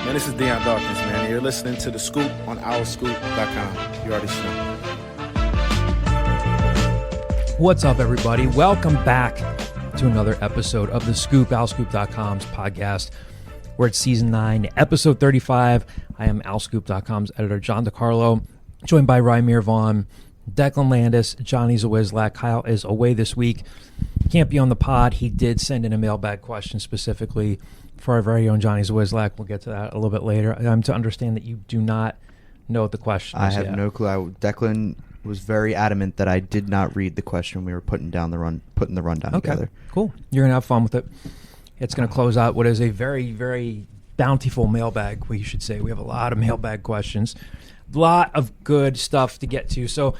Man, this is Deion Dawkins, man. You're listening to The Scoop on OurScoop.com. You already know. What's up, everybody? Welcome back to another episode of The Scoop, OurScoop.com's podcast. We're at Season 9, Episode 35. I am OurScoop.com's editor, John DiCarlo, joined by Rymir Vaughn, Declan Landis, Johnny Zawizlak. Kyle is away this week. Can't be on the pod. He did send in a mailbag question specifically for our very own Johnny Zawizlak. We'll get to that a little bit later. I'm to understand that you do not know what the question is. I have no clue. Declan was very adamant that I did not read the question. We were putting the rundown together. Cool. You're going to have fun with it. It's going to close out what is a very, very bountiful mailbag, we should say. We have a lot of mailbag questions. A lot of good stuff to get to. So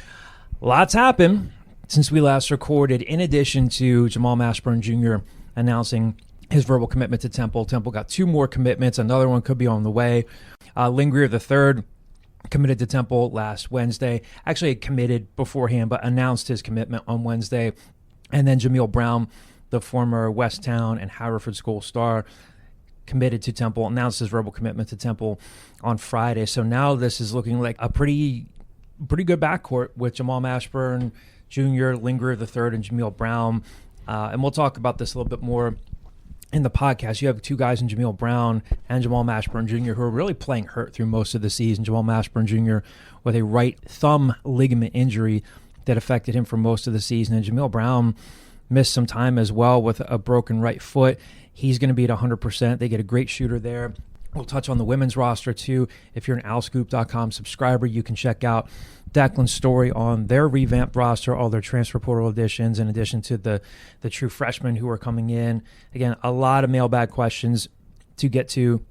lots happened since we last recorded. In addition to Jamal Mashburn Jr. announcing his verbal commitment to Temple. Temple got 2 more commitments. Another one could be on the way. Lynn Greer III committed to Temple last Wednesday. Actually committed beforehand, but announced his commitment on Wednesday. And then Jameel Brown, the former Westtown and Haverford School star, committed to Temple, announced his verbal commitment to Temple on Friday. So now this is looking like a pretty good backcourt with Jamal Mashburn Jr., Lynn Greer III, and Jameel Brown. And we'll talk about this a little bit more in the podcast. You have 2 guys in Jameel Brown and Jamal Mashburn Jr. who are really playing hurt through most of the season. Jamal Mashburn Jr. with a right thumb ligament injury that affected him for most of the season. And Jameel Brown missed some time as well with a broken right foot. He's going to be at 100%. They get a great shooter there. We'll touch on the women's roster too. If you're an OurScoop.com subscriber, you can check out Declan's story on their revamped roster, all their transfer portal additions, in addition to the true freshmen who are coming in. Again, a lot of mailbag questions to get to.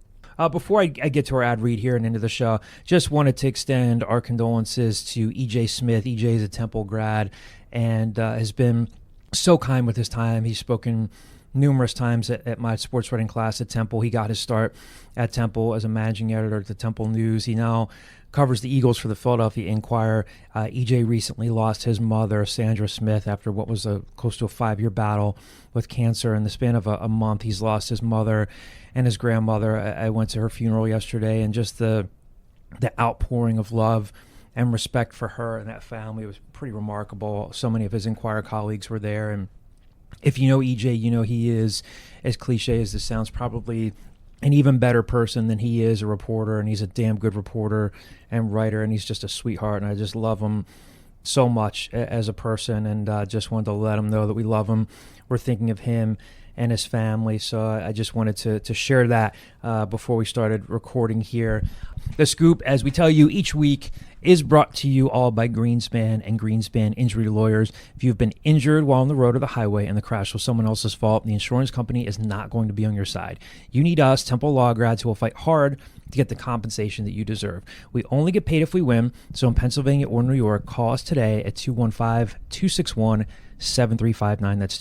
Before I get to our ad read here and into the show, just wanted to extend our condolences to E.J. Smith. E.J. is a Temple grad and has been so kind with his time. He's spoken numerous times at my sports writing class at Temple. He got his start at Temple as a managing editor at the Temple News. He now covers the Eagles for the Philadelphia Inquirer. EJ recently lost his mother, Sandra Smith, after what was close to a 5-year battle with cancer. In the span of a month, he's lost his mother and his grandmother. I went to her funeral yesterday, and just the outpouring of love and respect for her and that family was pretty remarkable. So many of his Inquirer colleagues were there, and if you know EJ, you know he is, as cliche as this sounds, probably an even better person than he is a reporter, and he's a damn good reporter and writer, and he's just a sweetheart, and I just love him so much as a person, and just wanted to let him know that we love him. We're thinking of him and his family, so I just wanted to share that before we started recording here. The Scoop, as we tell you each week, is brought to you all by Greenspan and Greenspan Injury Lawyers. If you've been injured while on the road or the highway and the crash was someone else's fault, the insurance company is not going to be on your side. You need us, Temple Law grads, who will fight hard to get the compensation that you deserve. We only get paid if we win, so in Pennsylvania or New York, call us today at 215-261-7359. That's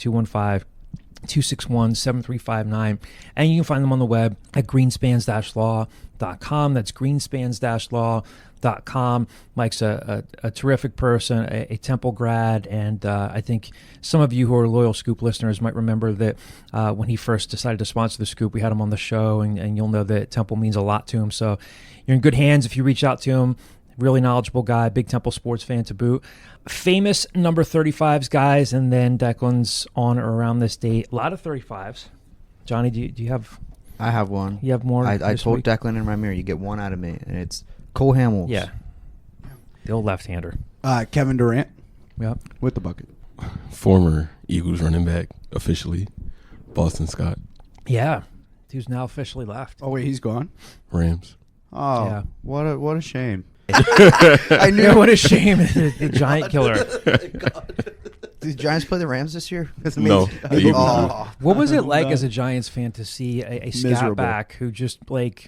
215-261-7359, and you can find them on the web at greenspans-law.com. That's greenspans-law.com. Mike's a terrific person, a Temple grad, and I think some of you who are loyal Scoop listeners might remember that when he first decided to sponsor the Scoop, we had him on the show, and you'll know that Temple means a lot to him. So you're in good hands if you reach out to him. Really knowledgeable guy, big Temple sports fan to boot. Famous number 35s, guys, and then Declan's on or around this date. A lot of 35s. Johnny, do you have? I have one. You have more? I told week? Declan and Rymir, you get one out of me, and it's Cole Hamels. Yeah. The old left-hander. Kevin Durant. Yep. With the bucket. Former Eagles running back, officially, Boston Scott. Yeah. Who's now officially left. Oh, wait, he's gone? Rams. Oh, yeah. What a shame. I knew. What a shame. The Giant killer. Did the Giants play the Rams this year? No. What was it like as a Giants fan to see a scat back who just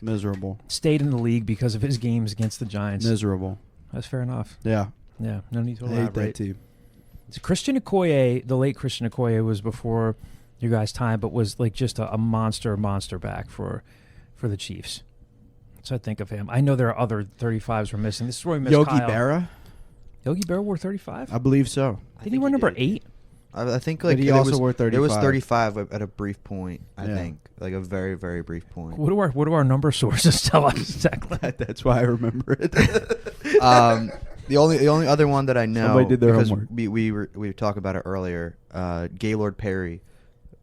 miserable stayed in the league because of his games against the Giants? Miserable. That's fair enough. Yeah. Yeah. No need to elaborate. I hate that team. So Christian Okoye, the late Christian Okoye, was before your guys' time, but was like just a monster back for the Chiefs. So I think of him. I know there are other 35s we're missing. This is where we missed Yogi Kyle. Berra? Yogi Berra wore 35? I believe so. Did he wear number 8? I think But like he it also was, wore It was 35. 35 at a brief point. I Yeah. think like a very very brief point. What do our number sources tell us, Declan? That's why I remember it. The only other one that I know, Somebody did their because homework. we were talking about it earlier. Gaylord Perry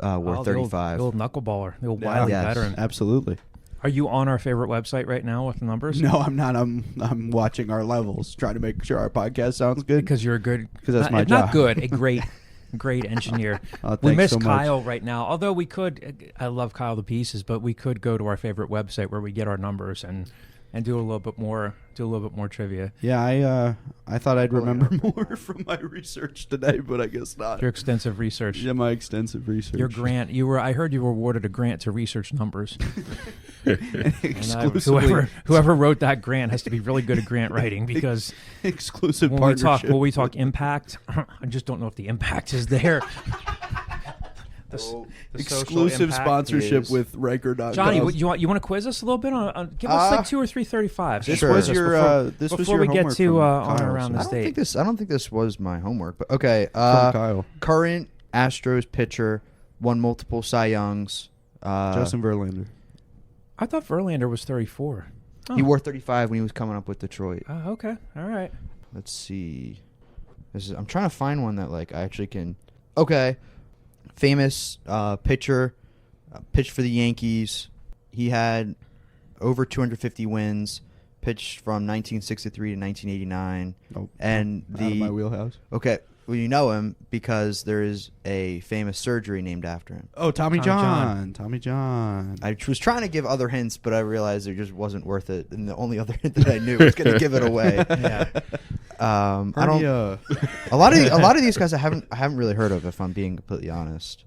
wore 35. The old knuckleballer, the old Yeah. wily Yes. veteran. Absolutely. Are you on our favorite website right now with the numbers? No, I'm not. I'm watching our levels, trying to make sure our podcast sounds good. Because you're a good. 'Cause that's my if not job. good, a great engineer. Oh, We thanks miss so much. Kyle right now. Although we could, I love Kyle to pieces, but we could go to our favorite website where we get our numbers and do a little bit more trivia. Yeah, I thought I'd remember more from my research today, but I guess not. Your extensive research. Yeah, my extensive research. Your grant. I heard you were awarded a grant to research numbers. exclusively, Whoever wrote that grant has to be really good at grant writing because exclusive when we partnership. talk impact, I just don't know if the impact is there. The social exclusive impact sponsorship is- with Riker.com. Johnny, you want to quiz us a little bit on give us like 2 or 3 35s. This Sure. was your before was your we get homework to from on Kyle, around so- this date. I don't think this was my homework, but okay. From Kyle. Current Astros pitcher, won multiple Cy Youngs. Justin Verlander. I thought Verlander was 34. He wore 35 when he was coming up with Detroit. Okay, all right. Let's see. I'm trying to find one that like I actually can. Okay, famous pitcher, pitched for the Yankees. He had over 250 wins. Pitched from 1963 to 1989. Oh, And out of my wheelhouse. Okay, well you know him because there is a famous surgery named after him. Oh, Tommy Tommy John. Tommy John. I was trying to give other hints, but I realized it just wasn't worth it, and the only other hint that I knew was going to give it away. Yeah. I don't. Hernia. A lot of these guys I haven't really heard of, if I'm being completely honest.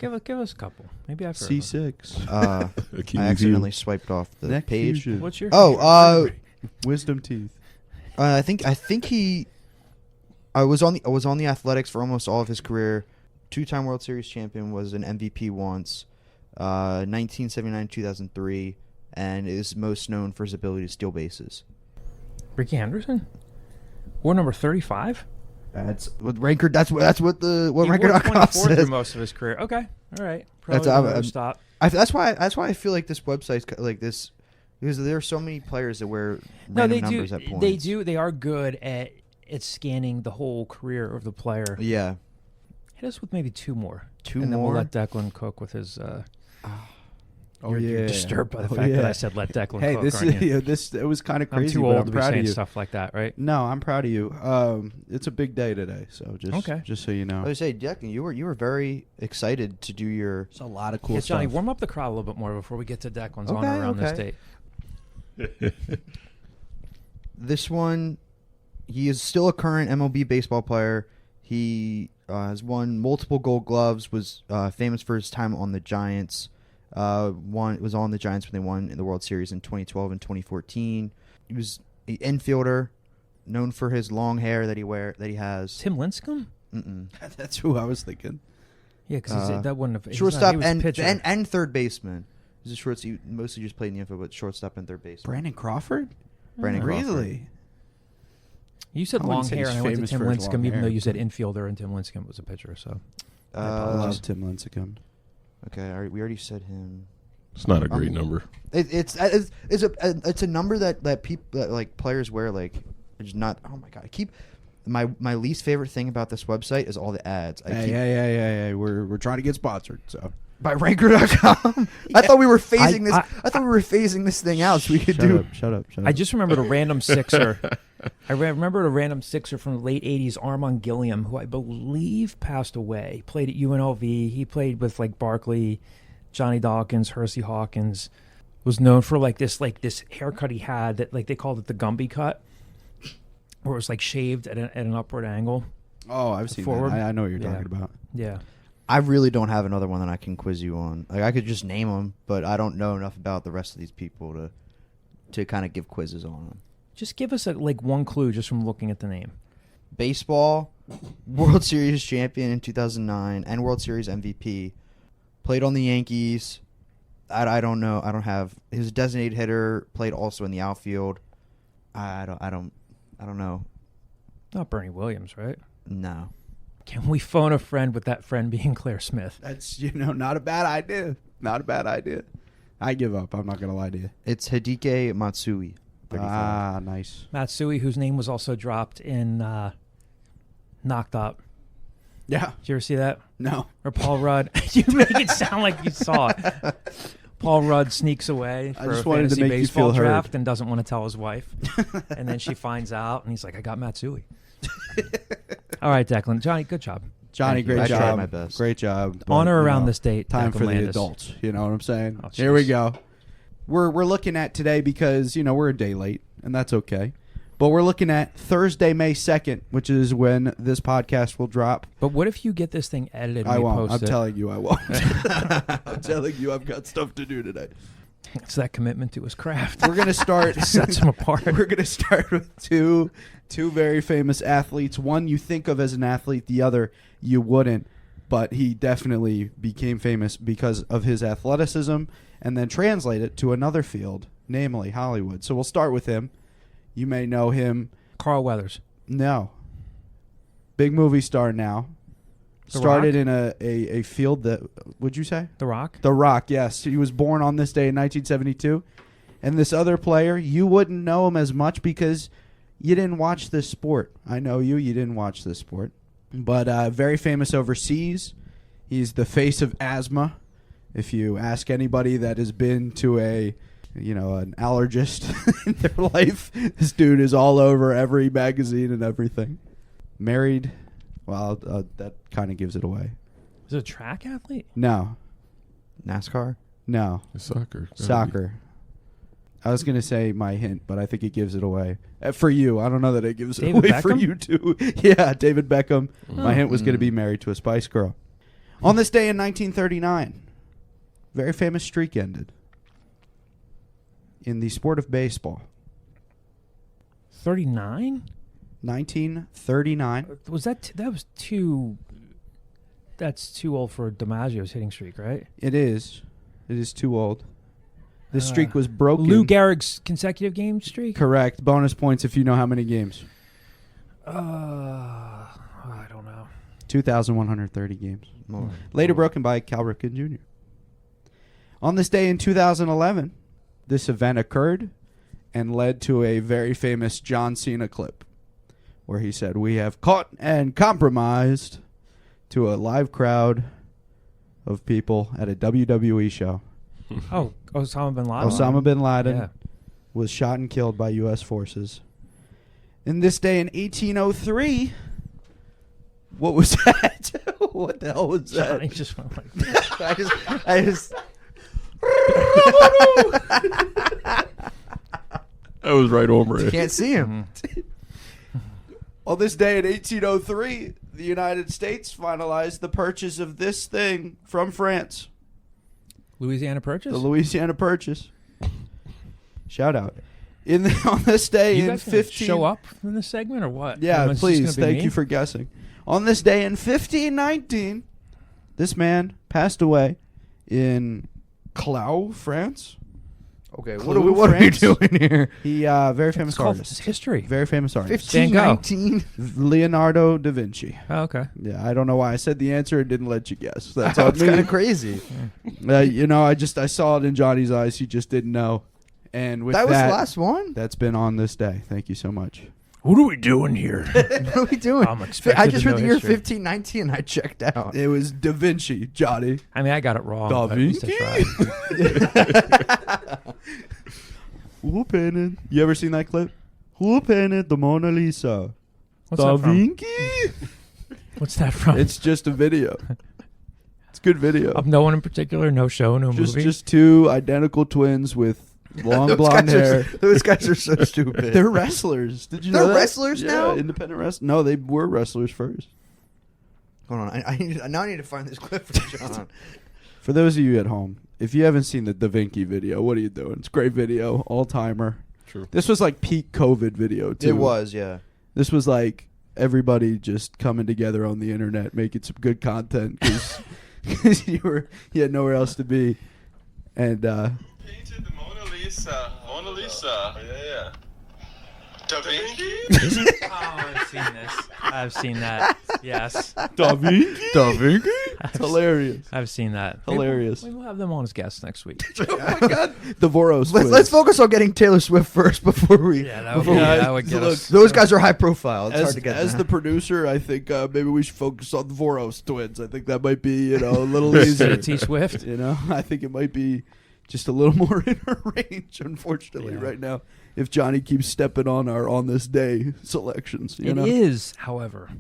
Give us a couple. Maybe I've heard of them. C6. Achilles I accidentally heel. swiped off the Neck page. fusion. What's your Oh, Wisdom teeth. I think he. I was on the Athletics for almost all of his career. 2-time World Series champion, was an MVP once, 1979, 2003, and is most known for his ability to steal bases. Ricky Henderson? War number 35? That's what ranker. That's what He wore ranker.com 24 through says. most of his career. Okay, all right. Probably That's- another I'm- stop. That's why I feel like this website's like this because there are so many players that wear random numbers at points. They do. They are good at scanning the whole career of the player. Yeah. Hit us with maybe 2 more. Two and then more? we'll let Declan cook with his. Oh, You're disturbed by the fact that I said let Declan Hey, cook. this aren't you? it was kind of I'm crazy, too but old I'm to be proud of saying you. stuff like that, right? No, I'm proud of you. It's a big day today, so just so you know. I was say, Declan, you were very excited to do your. It's a lot of cool Yeah, Johnny, stuff. warm up the crowd a little bit more before we get to Declan's on Okay, around this okay. date. This one, he is still a current MLB baseball player. He has won multiple Gold Gloves. Was famous for his time on the Giants. Was on the Giants when they won in the World Series in 2012 and 2014. He was an infielder, known for his long hair that he has. Tim Lincecum? Mm-mm. That's who I was thinking. Yeah, because that wouldn't have. Shortstop he was and pitcher. and third baseman. He's a shortstop. He mostly just played in the infield, but shortstop and third baseman. Brandon Crawford? Brandon Crawford. Really? You said I wouldn't long say hair, he's and I went to famous Tim for his Lincecum, long even though hair. you said infielder, and Tim Lincecum was a pitcher. So I love Tim Lincecum. Okay, we already said him. It's not a great number. It's a number that people that like players wear like it's not. Oh my god! I keep my least favorite thing about this website is all the ads. Hey, we're trying to get sponsored, so. By ranker.com. I thought we were phasing this. I thought we were phasing this thing out so we could Shut up. I just remembered a random sixer. I remembered a random sixer from the late '80s, Armand Gilliam, who I believe passed away. Played at UNLV. He played with like Barkley, Johnny Dawkins, Hersey Hawkins. Was known for like this haircut he had that like they called it the Gumby cut, where it was like shaved at an upward angle. Oh, I've seen Forward. that. I know what you're Yeah. talking about. Yeah. I really don't have another one that I can quiz you on. Like I could just name them, but I don't know enough about the rest of these people to kind of give quizzes on them. Just give us one clue just from looking at the name. Baseball, World Series champion in 2009 and World Series MVP. Played on the Yankees. I don't know. I don't have his designated hitter. Played also in the outfield. I don't know. Not Bernie Williams, right? No. Can we phone a friend with that friend being Claire Smith? That's, not a bad idea. Not a bad idea. I give up. I'm not going to lie to you. It's Hideki Matsui. 35. Ah, nice. Matsui, whose name was also dropped in Knocked Up. Yeah. Did you ever see that? No. Or Paul Rudd. You make it sound like you saw it. Paul Rudd sneaks away I for a just wanted to fantasy make you baseball feel heard. draft and doesn't want to tell his wife. And then she finds out, and he's like, I got Matsui. All right, Declan. Johnny, good job. Johnny, Thank you. great I job. tried my best. Great job. On But, or around this date, Time Declan for the Landis. adults. You know what I'm saying? Oh, Here we jeez. go. We're looking at today because, we're a day late, and that's okay. But we're looking at Thursday, May 2nd, which is when this podcast will drop. But what if you get this thing edited and I we won't. post I'm it? telling you I won't. I'm telling you I've got stuff to do today. It's that commitment to his craft. We're going to start. Sets him apart. We're going to start with two very famous athletes. One you think of as an athlete, the other you wouldn't. But he definitely became famous because of his athleticism and then translate it to another field, namely Hollywood. So we'll start with him. You may know him. Carl Weathers. No. Big movie star now. The Started Rock? in a field that, would you say? The Rock. The Rock, yes. He was born on this day in 1972. And this other player, you wouldn't know him as much because you didn't watch this sport. I know you didn't watch this sport. But very famous overseas. He's the face of asthma. If you ask anybody that has been to an allergist in their life, this dude is all over every magazine and everything. Married. Well, that kind of gives it away. Is it a track athlete? No. NASCAR? No. It's soccer. Soccer. I was going to say my hint, but I think it gives it away. For you. I don't know that it gives it David away for Beckham? you, too. Yeah, David Beckham. My hint was going to be married to a Spice Girl. On this day in 1939, very famous streak ended in the sport of baseball. 39? 1939. Was that was too... That's too old for DiMaggio's hitting streak, right? It is. It is too old. This streak was broken. Lou Gehrig's consecutive game streak? Correct. Bonus points if you know how many games. I don't know. 2,130 games. More. Later broken by Cal Ripken Jr. On this day in 2011, this event occurred and led to a very famous John Cena clip where he said, "We have caught and compromised," to a live crowd of people at a WWE show. Oh, Osama bin Laden. Osama bin Laden Yeah. was shot and killed by U.S. forces. In this day in 1803, what was that? What the hell was that? Johnny just went like... I just That was right over it. can't see him. On this day in 1803, the United States finalized the purchase of this thing from France. Louisiana Purchase? The Louisiana Purchase. Shout out. On this day You in guys gonna 15... show up in this segment or what? Yeah, Everyone's just please. gonna be Thank me? you for guessing. On this day in 1519, this man passed away in Clau, France. Okay, Clue, what are we France? doing here? He very famous It's called artist. history. Very famous artist. Van Gogh. 1519. Leonardo da Vinci. Oh, okay. Yeah, I don't know why I said the answer and didn't let you guess. That's That's on kind me. of crazy. I saw it in Johnny's eyes. He just didn't know. And with That that, was the last one? that's been on this day. Thank you so much. What are we doing here? What are we doing? I'm expected I just to heard know the year history. 1519 and I checked out. It was Da Vinci, Johnny. I mean, I got it wrong. Da but at least I Vinci. tried. Who painted? You ever seen that clip? Who painted the Mona Lisa? What's Da that from? Vinci. What's that from? It's just a video. It's a good video. Of no one in particular, no show, no movie. Just two identical twins with long Those blonde guys hair. those guys are so stupid. They're wrestlers. Did you know They're that? wrestlers Yeah, now? independent wrestlers. No, they were wrestlers first. Hold on. I need to find this clip for John. For those of you at home, if you haven't seen the Da Vinci video, what are you doing? It's a great video, all timer. True. This was like peak COVID video too. It was, yeah. This was like everybody just coming together on the internet, making some good content because you had nowhere else to be, and Painted the Mona Lisa. Mona Lisa. Yeah. Da Vinci? Oh, I've seen this. I've seen that. Yes. Da Vinci? It's hilarious. I've seen that. Hilarious. Maybe we'll have them on as guests next week. Oh my God. The Voros. Let's focus on getting Taylor Swift first before we. Yeah, that would get us. Those guys are high profile. It's hard As, to get as that. the producer, I think maybe we should focus on the Voros twins. I think that might be, a little easier. T Swift. I think it might be just a little more in our range, unfortunately, right now. If Johnny keeps stepping on our on this day selections, It is, however,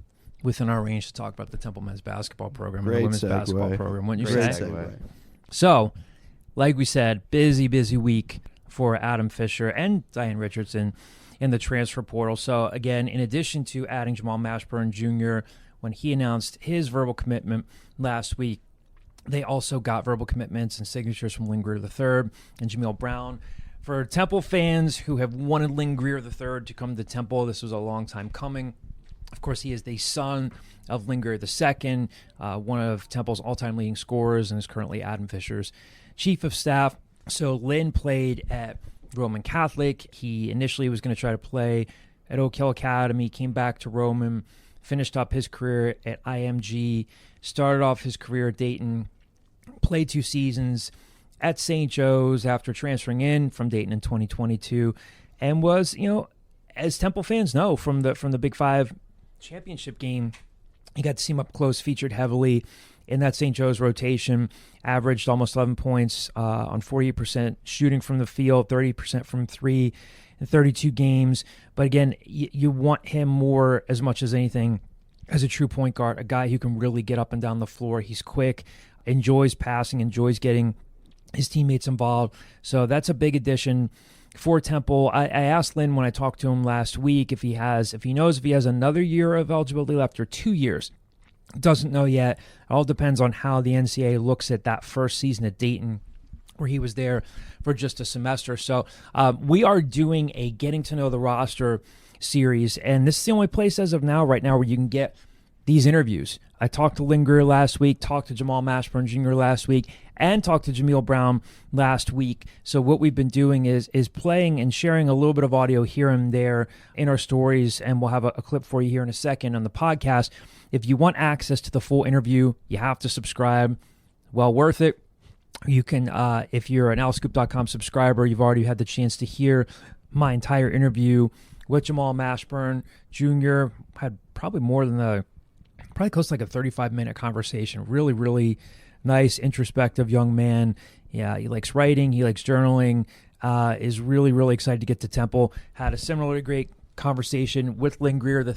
within our range to talk about the Temple men's basketball program and Great the women's segue. basketball program. Wouldn't you Great say? segue. So, like we said, busy week for Adam Fisher and Diane Richardson in the transfer portal. So, again, in addition to adding Jamal Mashburn Jr. when he announced his verbal commitment last week, they also got verbal commitments and signatures from Lynn Greer III and Jameel Brown. For Temple fans who have wanted Lynn Greer III to come to Temple, this was a long time coming. Of course, he is the son of Lynn Greer II, one of Temple's all-time leading scorers, and is currently Adam Fisher's chief of staff. So Lynn played at Roman Catholic. He initially was going to try to play at Oak Hill Academy, came back to Roman, finished up his career at IMG, started off his career at Dayton, played 2 seasons at St. Joe's after transferring in from Dayton in 2022, and was, as Temple fans know from the Big 5 championship game, he got to see him up close, featured heavily in that St. Joe's rotation, averaged almost 11 points on 48% shooting from the field, 30% from 3 in 32 games. But again, you want him more, as much as anything, as a true point guard, a guy who can really get up and down the floor. He's quick, enjoys passing, enjoys getting his teammates involved. So that's a big addition for Temple. I asked Lynn when I talked to him last week if he knows if he has another year of eligibility left or 2 years. Doesn't know yet. It all depends on how the NCAA looks at that first season at Dayton, where he was there for just a semester. So we are doing a getting to know the roster series, and this is the only place as of now, right now, where you can get these interviews. I talked to Lynn Greer last week, talked to Jamal Mashburn Jr. last week, and talked to Jameel Brown last week. So what we've been doing is playing and sharing a little bit of audio here and there in our stories, and we'll have a clip for you here in a second on the podcast. If you want access to the full interview, you have to subscribe. Well worth it. You can, if you're an owlscoop.com subscriber, you've already had the chance to hear my entire interview with Jamal Mashburn Jr. Had probably close to like a 35-minute conversation. Really, really nice, introspective young man. Yeah, he likes writing. He likes journaling. Is really, really excited to get to Temple. Had a similarly great conversation with Lynn Greer III.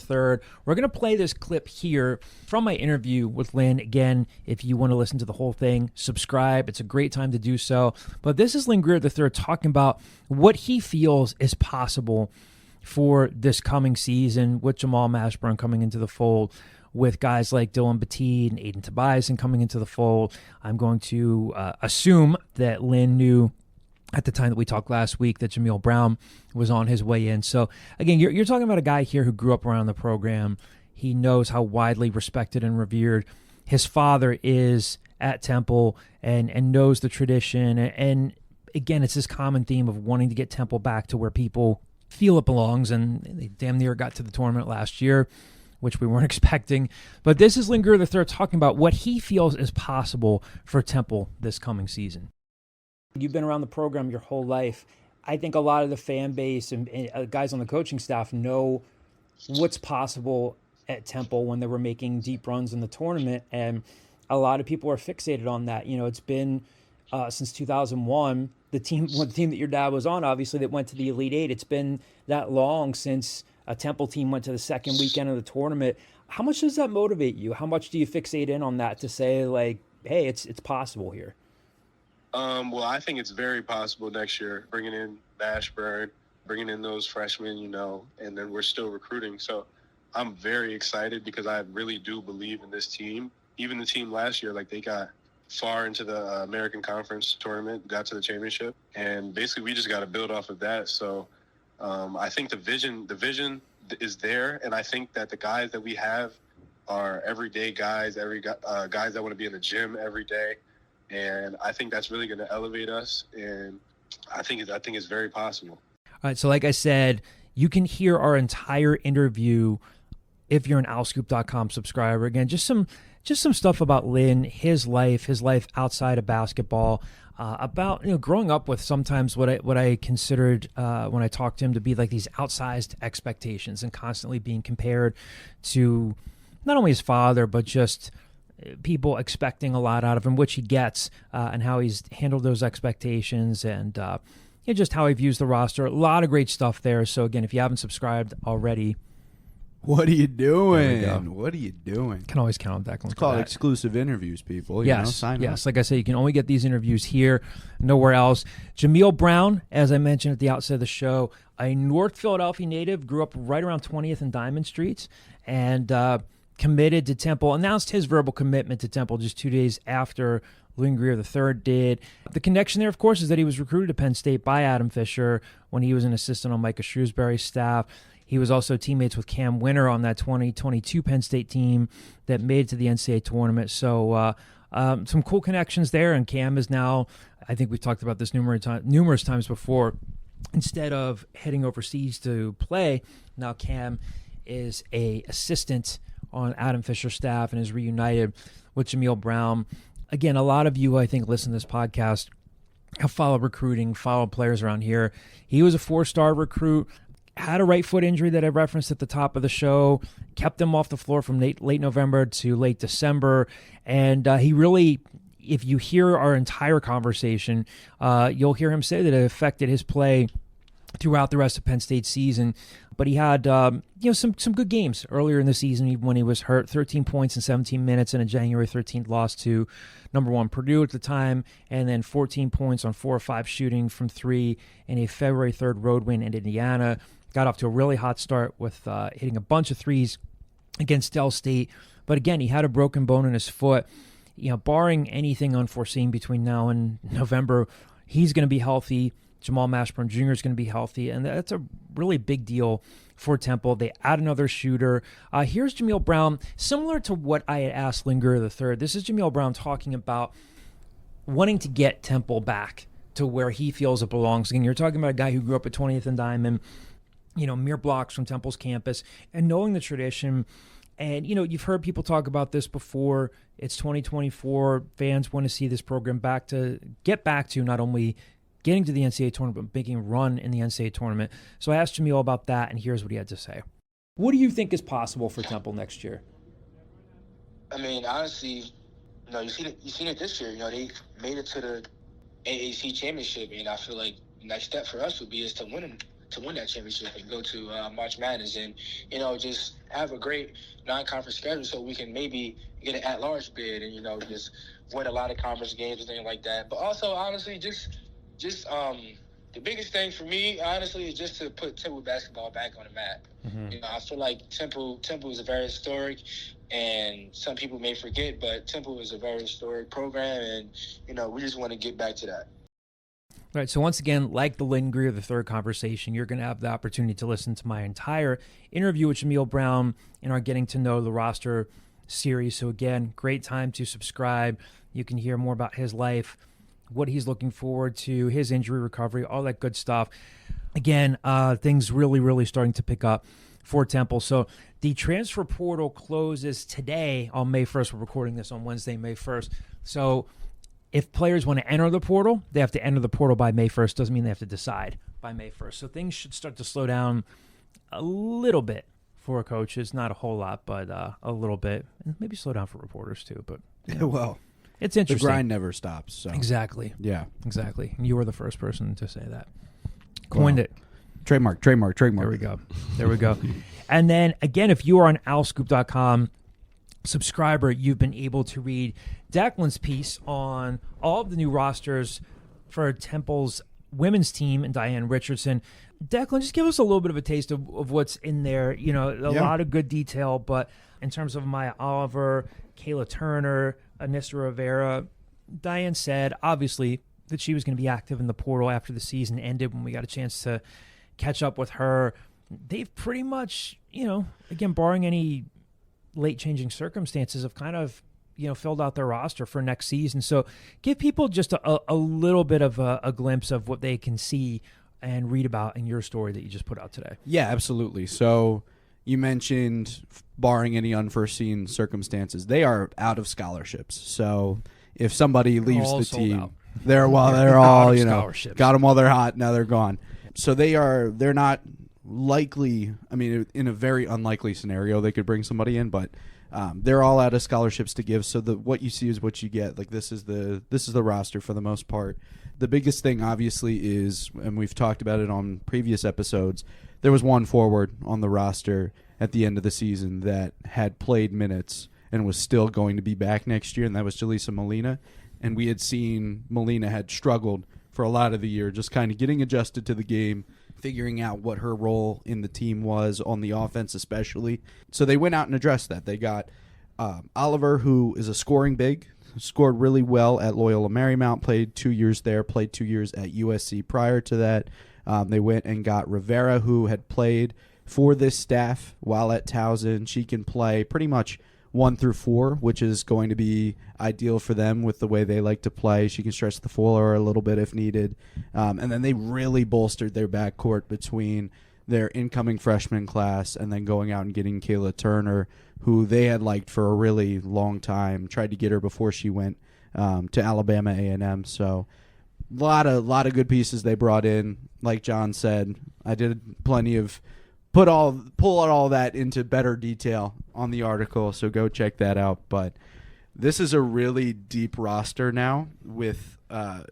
We're going to play this clip here from my interview with Lynn. Again, if you want to listen to the whole thing, subscribe. It's a great time to do so. But this is Lynn Greer III talking about what he feels is possible for this coming season with Jamal Mashburn coming into the fold, with guys like Dylan Batiste and Aiden Tobias coming into the fold. I'm going to assume that Lynn knew at the time that we talked last week that Jameel Brown was on his way in. So, again, you're talking about a guy here who grew up around the program. He knows how widely respected and revered his father is at Temple, and knows the tradition. And, again, it's this common theme of wanting to get Temple back to where people feel it belongs, and they damn near got to the tournament last year, which we weren't expecting. But this is Lynn Greer III talking about what he feels is possible for Temple this coming season. You've been around the program your whole life. I think a lot of the fan base and guys on the coaching staff know what's possible at Temple when they were making deep runs in the tournament, and a lot of people are fixated on that. It's been since 2001, the team that your dad was on, obviously, that went to the Elite Eight. It's been that long since a Temple team went to the second weekend of the tournament. How much does that motivate you? How much do you fixate in on that to say, like, hey, it's possible here? Well, I think it's very possible next year, bringing in Mashburn, bringing in those freshmen, and then we're still recruiting. So I'm very excited because I really do believe in this team. Even the team last year, like, they got far into the American Conference tournament, got to the championship, and basically we just got to build off of that. So I think the vision is there, and I think that the guys that we have are everyday guys, guys that want to be in the gym every day. And I think that's really going to elevate us, and I think it's very possible. All right, so like I said, You can hear our entire interview if you're an owlscoop.com subscriber. Again, just some stuff about Lynn, his life outside of basketball, about growing up with sometimes what I considered when I talked to him to be like these outsized expectations and constantly being compared to not only his father but just people expecting a lot out of him, which he gets, and how he's handled those expectations and just how he views the roster. A lot of great stuff there. So again, if you haven't subscribed already, What are you doing? There we go. What are you doing? can always count on Declan. It's called exclusive interviews, people. Sign up. Like I say, you can only get these interviews here, nowhere else. Jameel Brown, as I mentioned at the outset of the show, a North Philadelphia native, grew up right around 20th and Diamond Streets, and committed to Temple, announced his verbal commitment to Temple just 2 days after Lynn Greer III did. The connection there, of course, is that he was recruited to Penn State by Adam Fisher when he was an assistant on Micah Shrewsbury's staff. He was also teammates with Cam Winter on that 2022 Penn State team that made it to the NCAA tournament. So some cool connections there, and Cam is now, I think we've talked about this numerous times before, instead of heading overseas to play, now Cam is a assistant on Adam Fisher's staff and is reunited with Jameel Brown. Again, a lot of you, I think, listen to this podcast, have followed recruiting, followed players around here. He was a 4-star recruit, had a right foot injury that I referenced at the top of the show, kept him off the floor from late November to late December. And he really, if you hear our entire conversation, you'll hear him say that it affected his play throughout the rest of Penn State's season. But he had some good games earlier in the season, even when he was hurt. 13 points in 17 minutes in a January 13th loss to number 1 Purdue at the time, and then 14 points on 4 or 5 shooting from 3 in a February 3rd road win in Indiana. Got off to a really hot start with hitting a bunch of threes against Del State. But again, he had a broken bone in his foot. Barring anything unforeseen between now and November, he's going to be healthy. Jamal Mashburn Jr. is going to be healthy, and that's a really big deal for Temple. They add another shooter. Here's Jameel Brown, similar to what I had asked Lynn Greer III. This is Jameel Brown talking about wanting to get Temple back to where he feels it belongs. Again, you're talking about a guy who grew up at 20th and Diamond, mere blocks from Temple's campus, and knowing the tradition. And, you've heard people talk about this before. It's 2024. Fans want to see this program get back to not only getting to the NCAA tournament, but making a run in the NCAA tournament. So I asked Jameel about that, and here's what he had to say. What do you think is possible for Temple next year? I mean, honestly, you seen it this year. They made it to the AAC championship, and I feel like the next step for us would be to win that championship and go to March Madness, and just have a great non-conference schedule so we can maybe get an at-large bid and just win a lot of conference games and things like that. But also, honestly, just the biggest thing for me, honestly, is just to put Temple basketball back on the map. Mm-hmm. I feel like Temple is a very historic, and some people may forget, but Temple is a very historic program, and we just want to get back to that. All right, so once again, like the Lynn Greer III conversation, you're going to have the opportunity to listen to my entire interview with Jameel Brown in our Getting to Know the Roster series. So again, great time to subscribe. You can hear more about his life, what he's looking forward to, his injury recovery, all that good stuff. Again, things really, really starting to pick up for Temple. So the transfer portal closes today on May 1st. We're recording this on Wednesday, May 1st. So if players want to enter the portal, they have to enter the portal by May 1st. Doesn't mean they have to decide by May 1st. So things should start to slow down a little bit for coaches. Not a whole lot, but a little bit. And maybe slow down for reporters too. But well, it's interesting. The grind never stops. So. Exactly. Yeah. Exactly. You were the first person to say that. Coined it. Trademark. There we go. And then, again, if you are an owlscoop.com subscriber, you've been able to read Declan's piece on all of the new rosters for Temple's women's team and Diane Richardson. Declan, just give us a little bit of a taste of what's in there. A lot of good detail, but in terms of Maya Oliver, Kayla Turner, Anissa Rivera, Diane said, obviously, that she was going to be active in the portal after the season ended when we got a chance to catch up with her. They've pretty much, again, barring any late changing circumstances, have kind of, filled out their roster for next season. So give people just a little bit of a glimpse of what they can see and read about in your story that you just put out today? Yeah, absolutely. So you mentioned, barring any unforeseen circumstances, they are out of scholarships. So if somebody leaves all the sold team, out. they're Out all, of you know, scholarships. got them while they're hot. Now they're gone. So they're not likely. I mean, in a very unlikely scenario, they could bring somebody in, but they're all out of scholarships to give. So what you see is what you get. Like this is the roster for the most part. The biggest thing, obviously, is, and we've talked about it on previous episodes, there was one forward on the roster at the end of the season that had played minutes and was still going to be back next year, and that was Jaleesa Molina. And we had seen Molina had struggled for a lot of the year, just kind of getting adjusted to the game, figuring out what her role in the team was, on the offense especially. So they went out and addressed that. They got Oliver, who is a scoring big, scored really well at Loyola Marymount, played 2 years there, played 2 years at USC prior to that. They went and got Rivera, who had played for this staff while at Towson. She can play pretty much 1 through 4, which is going to be ideal for them with the way they like to play. She can stretch the floor a little bit if needed. And then they really bolstered their backcourt between their incoming freshman class and then going out and getting Kayla Turner, who they had liked for a really long time, tried to get her before she went to Alabama A&M. So a lot of good pieces they brought in. Like John said, I did plenty of pull out all that into better detail on the article, so go check that out. But this is a really deep roster now with a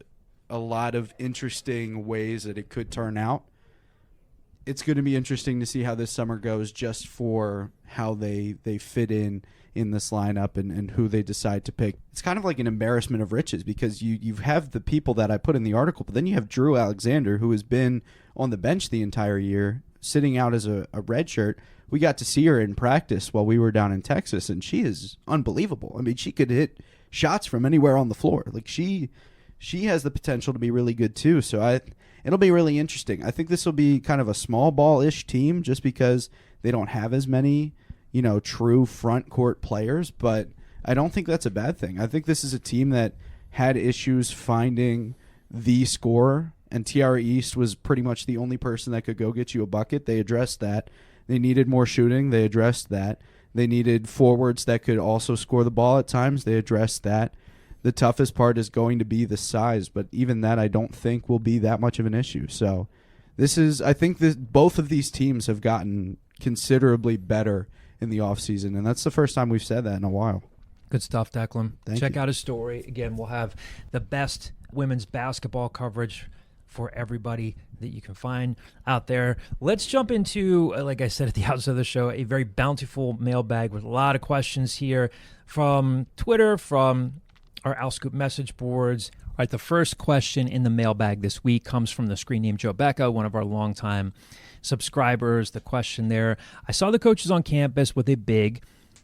lot of interesting ways that it could turn out. It's going to be interesting to see how this summer goes, just for how they fit in this lineup and who they decide to pick. It's kind of like an embarrassment of riches, because you have the people that I put in the article, but then you have Drew Alexander, who has been on the bench the entire year, sitting out as a redshirt. We got to see her in practice while we were down in Texas, and she is unbelievable. I mean, she could hit shots from anywhere on the floor. Like she has the potential to be really good too. So it'll be really interesting. I think this will be kind of a small ball-ish team, just because they don't have as many, true front court players, but I don't think that's a bad thing. I think this is a team that had issues finding the scorer, and Tiara East was pretty much the only person that could go get you a bucket. They addressed that. They needed more shooting. They addressed that. They needed forwards that could also score the ball at times. They addressed that. The toughest part is going to be the size, but even that I don't think will be that much of an issue. So I think both of these teams have gotten considerably better in the offseason, and that's the first time we've said that in a while. Good stuff, Declan. Check you. out his story. Again, we'll have the best women's basketball coverage for everybody that you can find out there. Let's jump into, like I said at the outset of the show, a very bountiful mailbag with a lot of questions here from Twitter, from our OwlScoop message boards. All right, the first question in the mailbag this week comes from the screen name Joe Becca, one of our longtime subscribers. The question there: I saw the coaches on campus with a big,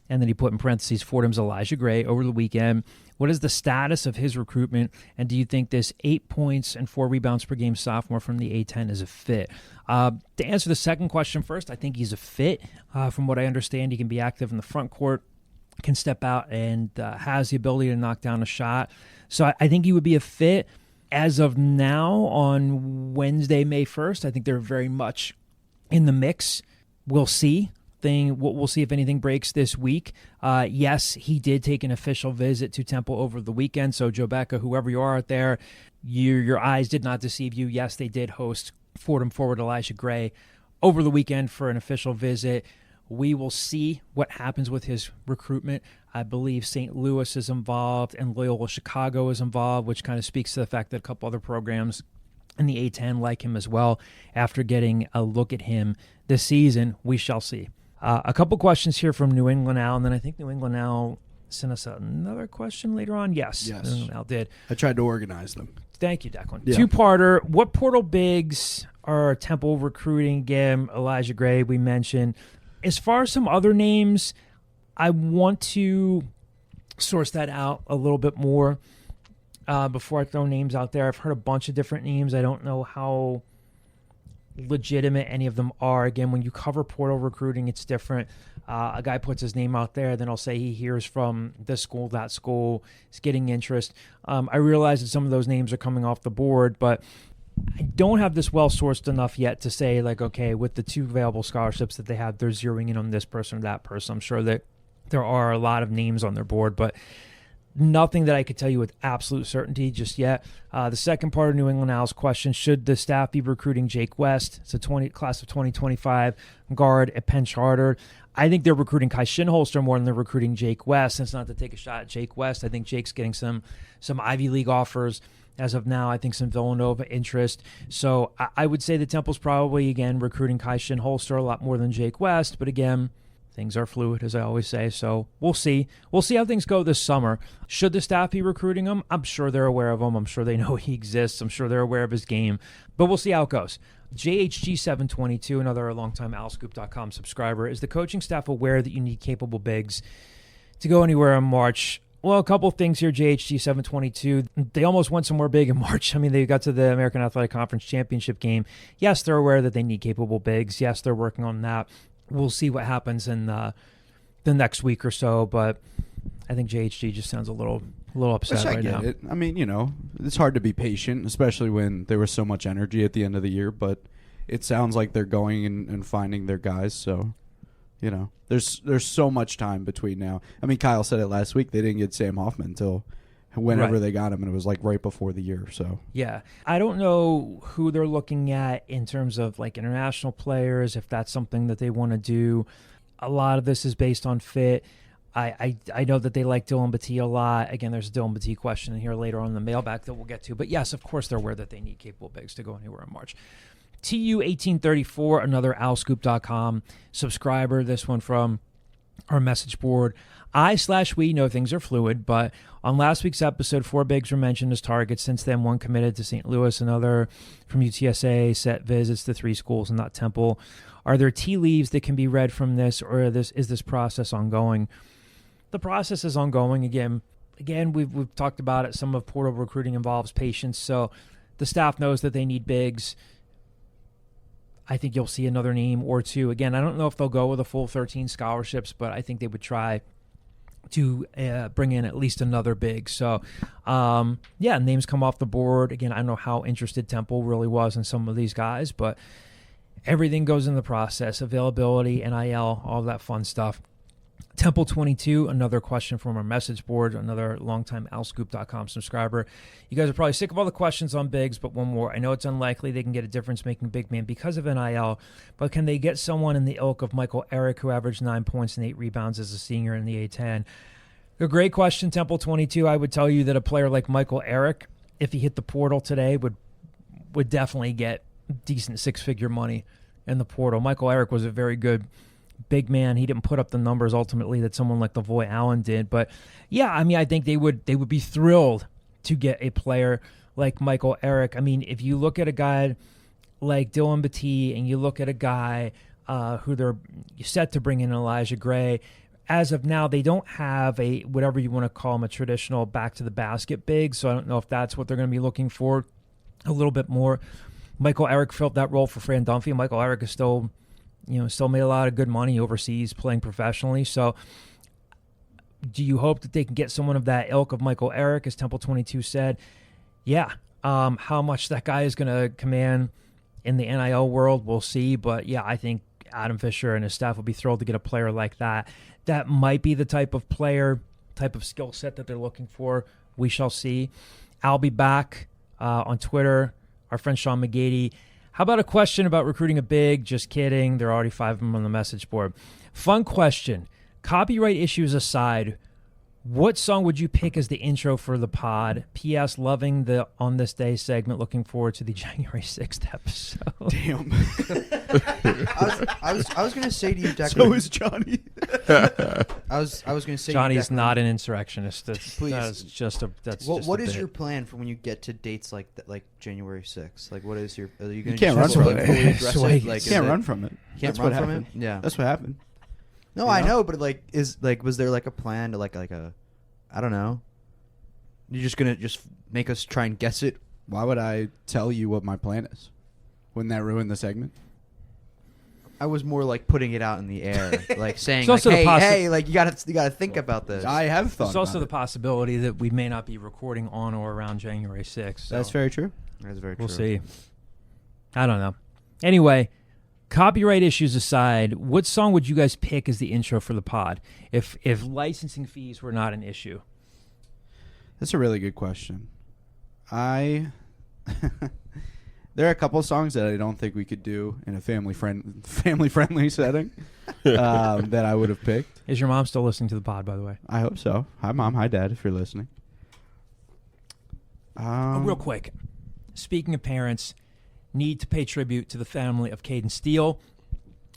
and then he put in parentheses, Fordham's Elijah Gray over the weekend. What is the status of his recruitment, and do you think this 8 points and 4 rebounds per game sophomore from the A-10 is a fit? To answer the second question first, I think he's a fit. From what I understand, he can be active in the front court, can step out, and has the ability to knock down a shot. So I think he would be a fit. As of now, on Wednesday, May 1st, I think they're very much in the mix. We'll see. We'll see if anything breaks this week. Yes, he did take an official visit to Temple over the weekend. So, Joe Becca, whoever you are out there, your eyes did not deceive you. Yes, they did host Fordham forward Elijah Gray over the weekend for an official visit. We will see what happens with his recruitment. I believe St. Louis is involved and Loyola Chicago is involved, which kind of speaks to the fact that a couple other programs in the A-10 like him as well. After getting a look at him this season, we shall see. A couple questions here from New England Now, and then I think New England Now sent us another question later on. Yes. New England Now did. I tried to organize them. Thank you, Declan. Yeah. Two-parter. What portal bigs are Temple recruiting? Again, Elijah Gray, we mentioned. As far as some other names, I want to source that out a little bit more before I throw names out there. I've heard a bunch of different names. I don't know how legitimate any of them are. Again, when you cover portal recruiting, it's different. A guy puts his name out there, then I'll say he hears from this school, that school, is getting interest. I realize that some of those names are coming off the board, but I don't have this well sourced enough yet to say, like, okay, with the 2 available scholarships that they have, they're zeroing in on this person or that person. I'm sure that there are a lot of names on their board, but nothing that I could tell you with absolute certainty just yet. The second part of New England Owls question, should the staff be recruiting Jake West? It's a class of 2025 guard at Penn Charter. I think they're recruiting Kai Shinholster more than they're recruiting Jake West. And it's not to take a shot at Jake West. I think Jake's getting some Ivy League offers as of now. I think some Villanova interest. So I would say the Temple's probably, again, recruiting Kai Shinholster a lot more than Jake West. But again, things are fluid, as I always say. So we'll see. We'll see how things go this summer. Should the staff be recruiting him? I'm sure they're aware of him. I'm sure they know he exists. I'm sure they're aware of his game. But we'll see how it goes. JHG722, another longtime OwlScoop.com subscriber. Is the coaching staff aware that you need capable bigs to go anywhere in March? Well, a couple of things here, JHG722. They almost went somewhere big in March. I mean, they got to the American Athletic Conference Championship game. Yes, they're aware that they need capable bigs. Yes, they're working on that. We'll see what happens in the next week or so, but I think JHG just sounds a little upset right now. It. I mean, it's hard to be patient, especially when there was so much energy at the end of the year, but it sounds like they're going and finding their guys, so, there's so much time between now. I mean, Kyle said it last week. They didn't get Sam Hoffman until whenever they got him, and it was like right before the year. So yeah, I don't know who they're looking at in terms of like international players, if that's something that they want to do. A lot of this is based on fit. I know that they like Dylan Battie a lot. Again, there's a Dylan Battie question in here later on in the mailbag that we'll get to. But yes, of course, they're aware that they need capable bigs to go anywhere in March. TU1834, another OwlScoop.com subscriber. This one from our message board. We know things are fluid, but on last week's episode, 4 bigs were mentioned as targets. Since then, 1 committed to St. Louis, another from UTSA, set visits to 3 schools and not Temple. Are there tea leaves that can be read from this, or is this process ongoing? The process is ongoing. Again, we've talked about it. Some of portal recruiting involves patience, so the staff knows that they need bigs. I think you'll see another name or two. Again, I don't know if they'll go with a full 13 scholarships, but I think they would try to bring in at least another big. So, names come off the board. Again, I don't know how interested Temple really was in some of these guys, but everything goes in the process. Availability, NIL, all that fun stuff. Temple 22, another question from our message board, another longtime OwlScoop.com subscriber. You guys are probably sick of all the questions on bigs, but one more. I know it's unlikely they can get a difference-making big man because of NIL, but can they get someone in the ilk of Michael Eric, who averaged 9 points and 8 rebounds as a senior in the A10? A great question, Temple 22. I would tell you that a player like Michael Eric, if he hit the portal today, would definitely get decent 6-figure money in the portal. Michael Eric was a very good big man. He didn't put up the numbers ultimately that someone like Lavoy Allen did, but yeah, I mean, I think they would be thrilled to get a player like Michael Eric. I mean, if you look at a guy like Dylan Battie and you look at a guy who they're set to bring in, Elijah Gray, as of now, they don't have a, whatever you want to call him, a traditional back to the basket big. So I don't know if that's what they're going to be looking for a little bit more. Michael Eric filled that role for Fran Dunphy. Michael Eric is still made a lot of good money overseas playing professionally. So do you hope that they can get someone of that ilk of Michael Eric, as Temple 22 said? Yeah. How much that guy is going to command in the NIL world, we'll see. But yeah, I think Adam Fisher and his staff will be thrilled to get a player like that. That might be the type of player, type of skill set that they're looking for. We shall see. I'll be back on Twitter. Our friend Sean McGady. How about a question about recruiting a big? Just kidding. There are already 5 of them on the message board. Fun question. Copyright issues aside, what song would you pick as the intro for the pod? P.S. Loving the On This Day segment. Looking forward to the January 6th episode. Damn. I was going to say to you, Decker. So is Johnny. I was going to say Johnny's to you, Declan, not an insurrectionist. Please. That's just a. That's What, just what a is bit. your plan for when you get to dates like January 6th? Like, what is your? Are you going can't run from it. Like, Can't run from it. Can't That's run what from happened. it. Yeah. That's what happened. No, You I know? know, but was there like a plan to like a, I don't know. You're just gonna make us try and guess it? Why would I tell you what my plan is? Wouldn't that ruin the segment? I was more like putting it out in the air, like saying, It's like, also the hey, like you gotta think about this. I have thought There's also the about possibility that we may not be recording on or around January 6th. So That's very true. That's very true. we'll see. I don't know. Anyway, copyright issues aside, what song would you guys pick as the intro for the pod if licensing fees were not an issue? That's a really good question. There are a couple of songs that I don't think we could do in a family friendly setting that I would have picked. Is your mom still listening to the pod, by the way? I hope so. Hi, Mom. Hi, Dad, if you're listening. Real quick, speaking of parents, need to pay tribute to the family of Caden Steele.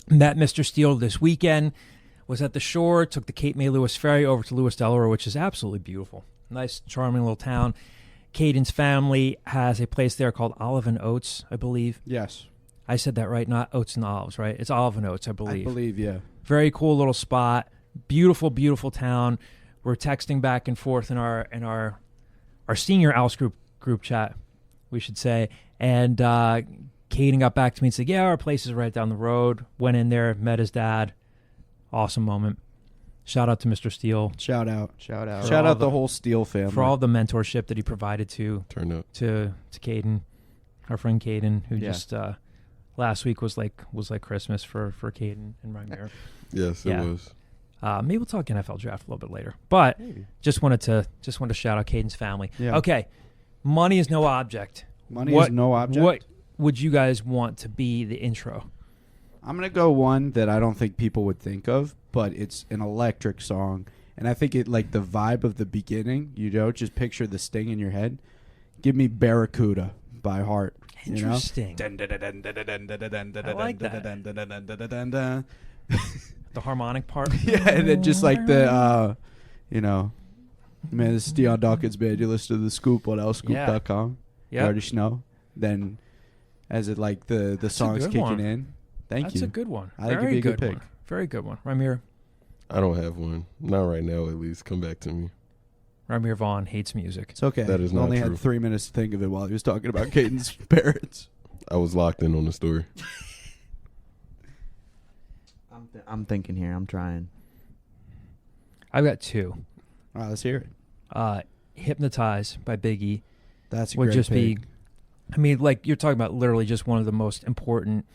Met Mr. Steele this weekend, was at the shore, took the Cape May Lewis ferry over to Lewis, Delaware, which is absolutely beautiful. Nice, charming little town. Caden's family has a place there called Olive and Oats, I believe. Yes. I said that right, not Oats and Olives, right? It's Olive and Oats, I believe. I believe, yeah. Very cool little spot. Beautiful, beautiful town. We're texting back and forth in our senior Alice group chat, we should say. And Caden got back to me and said, yeah, our place is right down the road. Went in there, met his dad. Awesome moment. Shout out to Mr. Steele. Shout out. Shout out. Shout out the whole Steele family. For all the mentorship that he provided to Caden, our friend Caden, who just last week was like Christmas for Caden and Rymir. Yes, it was. Maybe we'll talk NFL draft a little bit later. But just wanted to shout out Caden's family. Yeah. Okay. Money is no object. Money is no object. What would you guys want to be the intro? I'm going to go one that I don't think people would think of, but it's an electric song. And I think it, like, the vibe of the beginning, just picture the sting in your head. Give me Barracuda by Heart. Interesting. I like that. The harmonic part. Yeah, and then just like the, man, this is Dion Dawkins, man. You listen to The Scoop on lscoop.com. Yeah. You already know. Then as it, like, the song's kicking in. Thank you. That's a good one. I think it'd be a good pick. One. Very good one. Rymir. I don't have one. Not right now, at least. Come back to me. Rymir Vaughn hates music. It's okay. That is I not only true. had 3 minutes to think of it while he was talking about Caden's parents. I was locked in on the story. I'm thinking here. I'm trying. I've got two. All right, let's hear it. Hypnotize by Biggie. That's a would great just pick. be, I mean, like you're talking about literally just one of the most important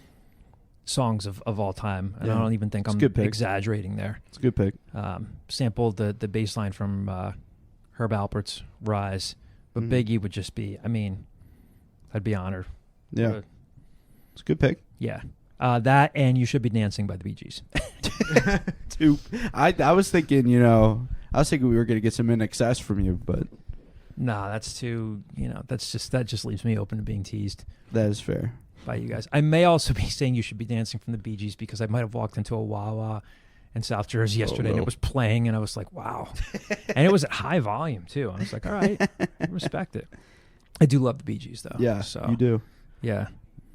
songs of all time. And I don't even think I'm exaggerating there. It's a good pick. Sampled the bass line from Herb Alpert's Rise. But Biggie would just be, I mean, I'd be honored. Yeah. It's a good pick. Yeah. That and You Should Be Dancing by the Bee Gees. I was thinking, we were going to get some In Excess from you, but nah, that's too, that just leaves me open to being teased. That is fair. By you guys. I may also be saying You Should Be Dancing from the Bee Gees because I might have walked into a Wawa in South Jersey yesterday and it was playing and I was like, wow. And it was at high volume too. I was like, all right, I respect it. I do love the Bee Gees though. Yeah, so, you do. Yeah.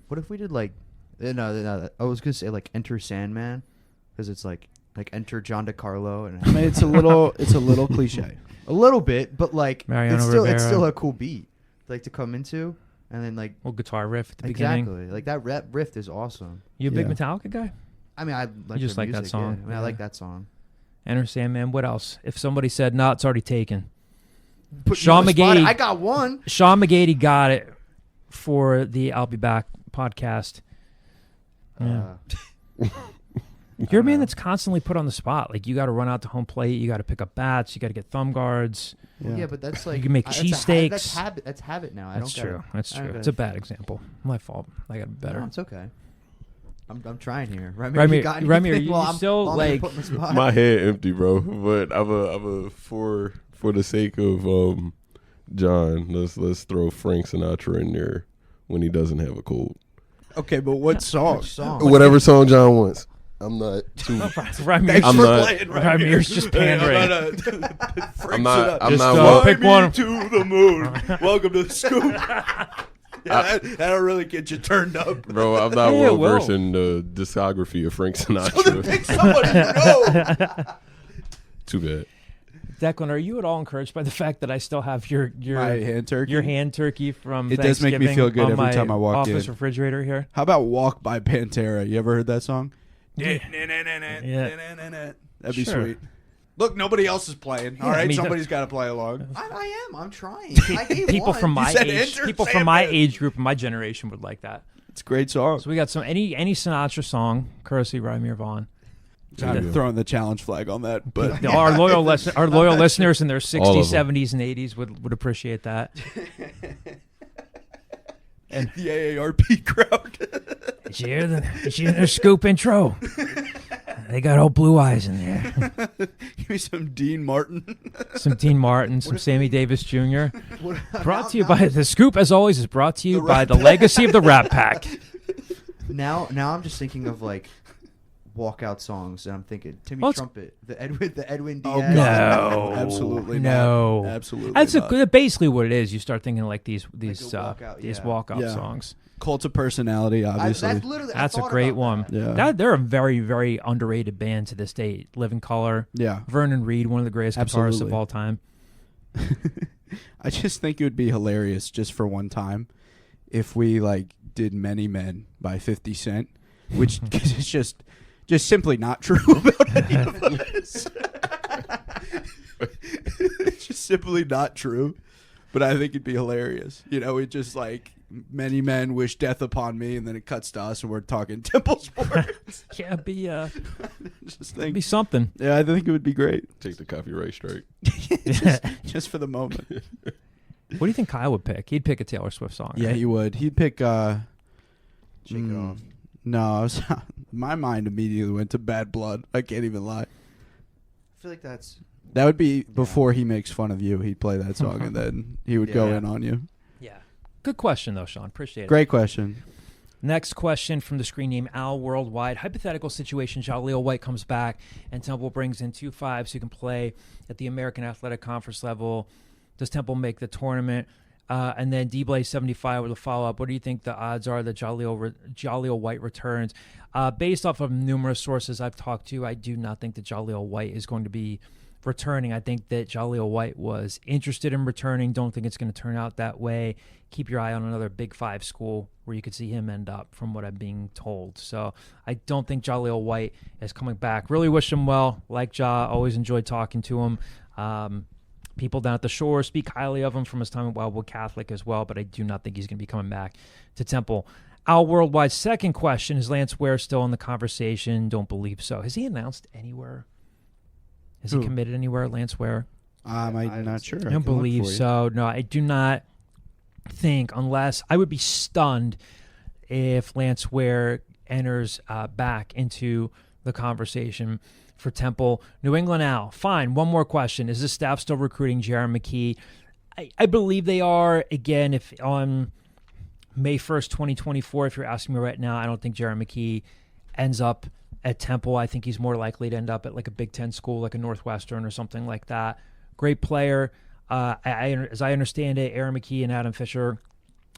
What if we did like, no, I was going to say like Enter Sandman because it's like Enter John DeCarlo. And I mean, it's a little cliche. A little bit, but like Mariano it's still a cool beat like to come into. And then like little guitar riff at the beginning. Exactly. Like that riff is awesome. You a big Metallica guy? I mean, I like you just like that song. Yeah. I mean, I like that song. Enter Sandman. What else? If somebody said, "No, it's already taken." Put Sean McGady. I got one. Sean McGady got it for the I'll Be Back podcast. Yeah. You're a man that's constantly put on the spot. Like you got to run out to home plate. You got to pick up bats. You got to get thumb guards. Yeah, but that's like you can make cheesesteaks. That's habit now. That's true. That's true. It's a bad example. My fault. I got to be better. No, it's okay. I'm trying here. Rymir, you still like my head empty, bro. But I'm a for the sake of John. Let's throw Frank Sinatra in there when he doesn't have a cold. Okay, but what song? Whatever song John wants. I'm not too. Rymir's just pandering. I'm just not. Pick one. To the moon. Welcome to the Scoop. That'll really get you turned up, bro. I'm not well versed in the discography of Frank Sinatra. So pick somebody you know. Too bad. Declan, are you at all encouraged by the fact that I still have your hand turkey? Your hand turkey from it does make me feel good every time I walk in. Office refrigerator here. How about "Walk" by Pantera? You ever heard that song? Yeah. That'd be sweet. Look, nobody else is playing. All right, somebody's got to play along. I am. I'm trying. I gave people one. from my age. People from my age group and my generation would like that. It's a great song. So we got some any Sinatra song, courtesy Ramir Vaughn. I'm throwing the challenge flag on that, but Our loyal listeners in their All 60s, of them. 70s, and 80s would appreciate that. and the AARP crowd. Did you hear their scoop intro? They got old Blue Eyes in there. Give me some Dean Martin. Some Dean Martin, some Sammy Davis Jr. Brought to you by the scoop, as always, is brought to you by the legacy of the Rat Pack. Now I'm just thinking of like walkout songs, and I'm thinking Timmy Trumpet, the Edwin Diaz. Oh, No, absolutely no, not. Absolutely That's not. basically what it is. You start thinking like these walkout, walkout Yeah. songs. Cult of Personality, obviously. That's literally. That's a great one. Yeah. They're a very, very underrated band to this day. Living Color. Yeah. Vernon Reid, one of the greatest guitarists Absolutely. of all time. I just think it would be hilarious just for one time if we like did Many Men by 50 Cent, which cause it's just simply not true about any of us. It's just simply not true. But I think it'd be hilarious. You know, it just like many men wish death upon me, and then it cuts to us and we're talking Temple sports. Yeah, Just think, be something. yeah, I think it would be great. Take the copyright strike. just for the moment. What do you think Kyle would pick? He'd pick a Taylor Swift song. Yeah, right? he would. He'd pick Shake It Off. No, my mind immediately went to Bad Blood. I can't even lie. I feel like that's. That would be before he makes fun of you. He'd play that song and then he would go Yeah. in on you. Yeah. Good question, though, Sean. Appreciate it. Great question. Next question from the screen name Al Worldwide. Hypothetical situation, Jaleel White comes back and Temple brings in 2 5s who can play at the American Athletic Conference level. Does Temple make the tournament? And then D-Blaze75 with a follow-up. What do you think the odds are that Jaleel White returns? Based off of numerous sources I've talked to, I do not think that Jaleel White is going to be returning. I think that Jaleel White was interested in returning. Don't think it's going to turn out that way. Keep your eye on another Big 5 school where you could see him end up, from what I'm being told. So I don't think Jaleel White is coming back. Really wish him well. Like Ja, always enjoyed talking to him. People down at the Shore speak highly of him from his time at Wildwood Catholic as well, but I do not think he's going to be coming back to Temple. Al Worldwide's second question, is Lance Ware still in the conversation? Don't believe so. Has he announced anywhere? Has he committed anywhere, Lance Ware? I'm not sure. I don't believe so. No, I do not think, unless I would be stunned if Lance Ware enters back into the conversation for Temple. New England Al, fine. One more question. Is the staff still recruiting Jaron McKee? I believe they are. Again, if on May 1st, 2024, if you're asking me right now, I don't think Jaron McKee ends up at Temple. I think he's more likely to end up at like a Big Ten school, like a Northwestern or something like that. Great player. As I understand it, Aaron McKee and Adam Fisher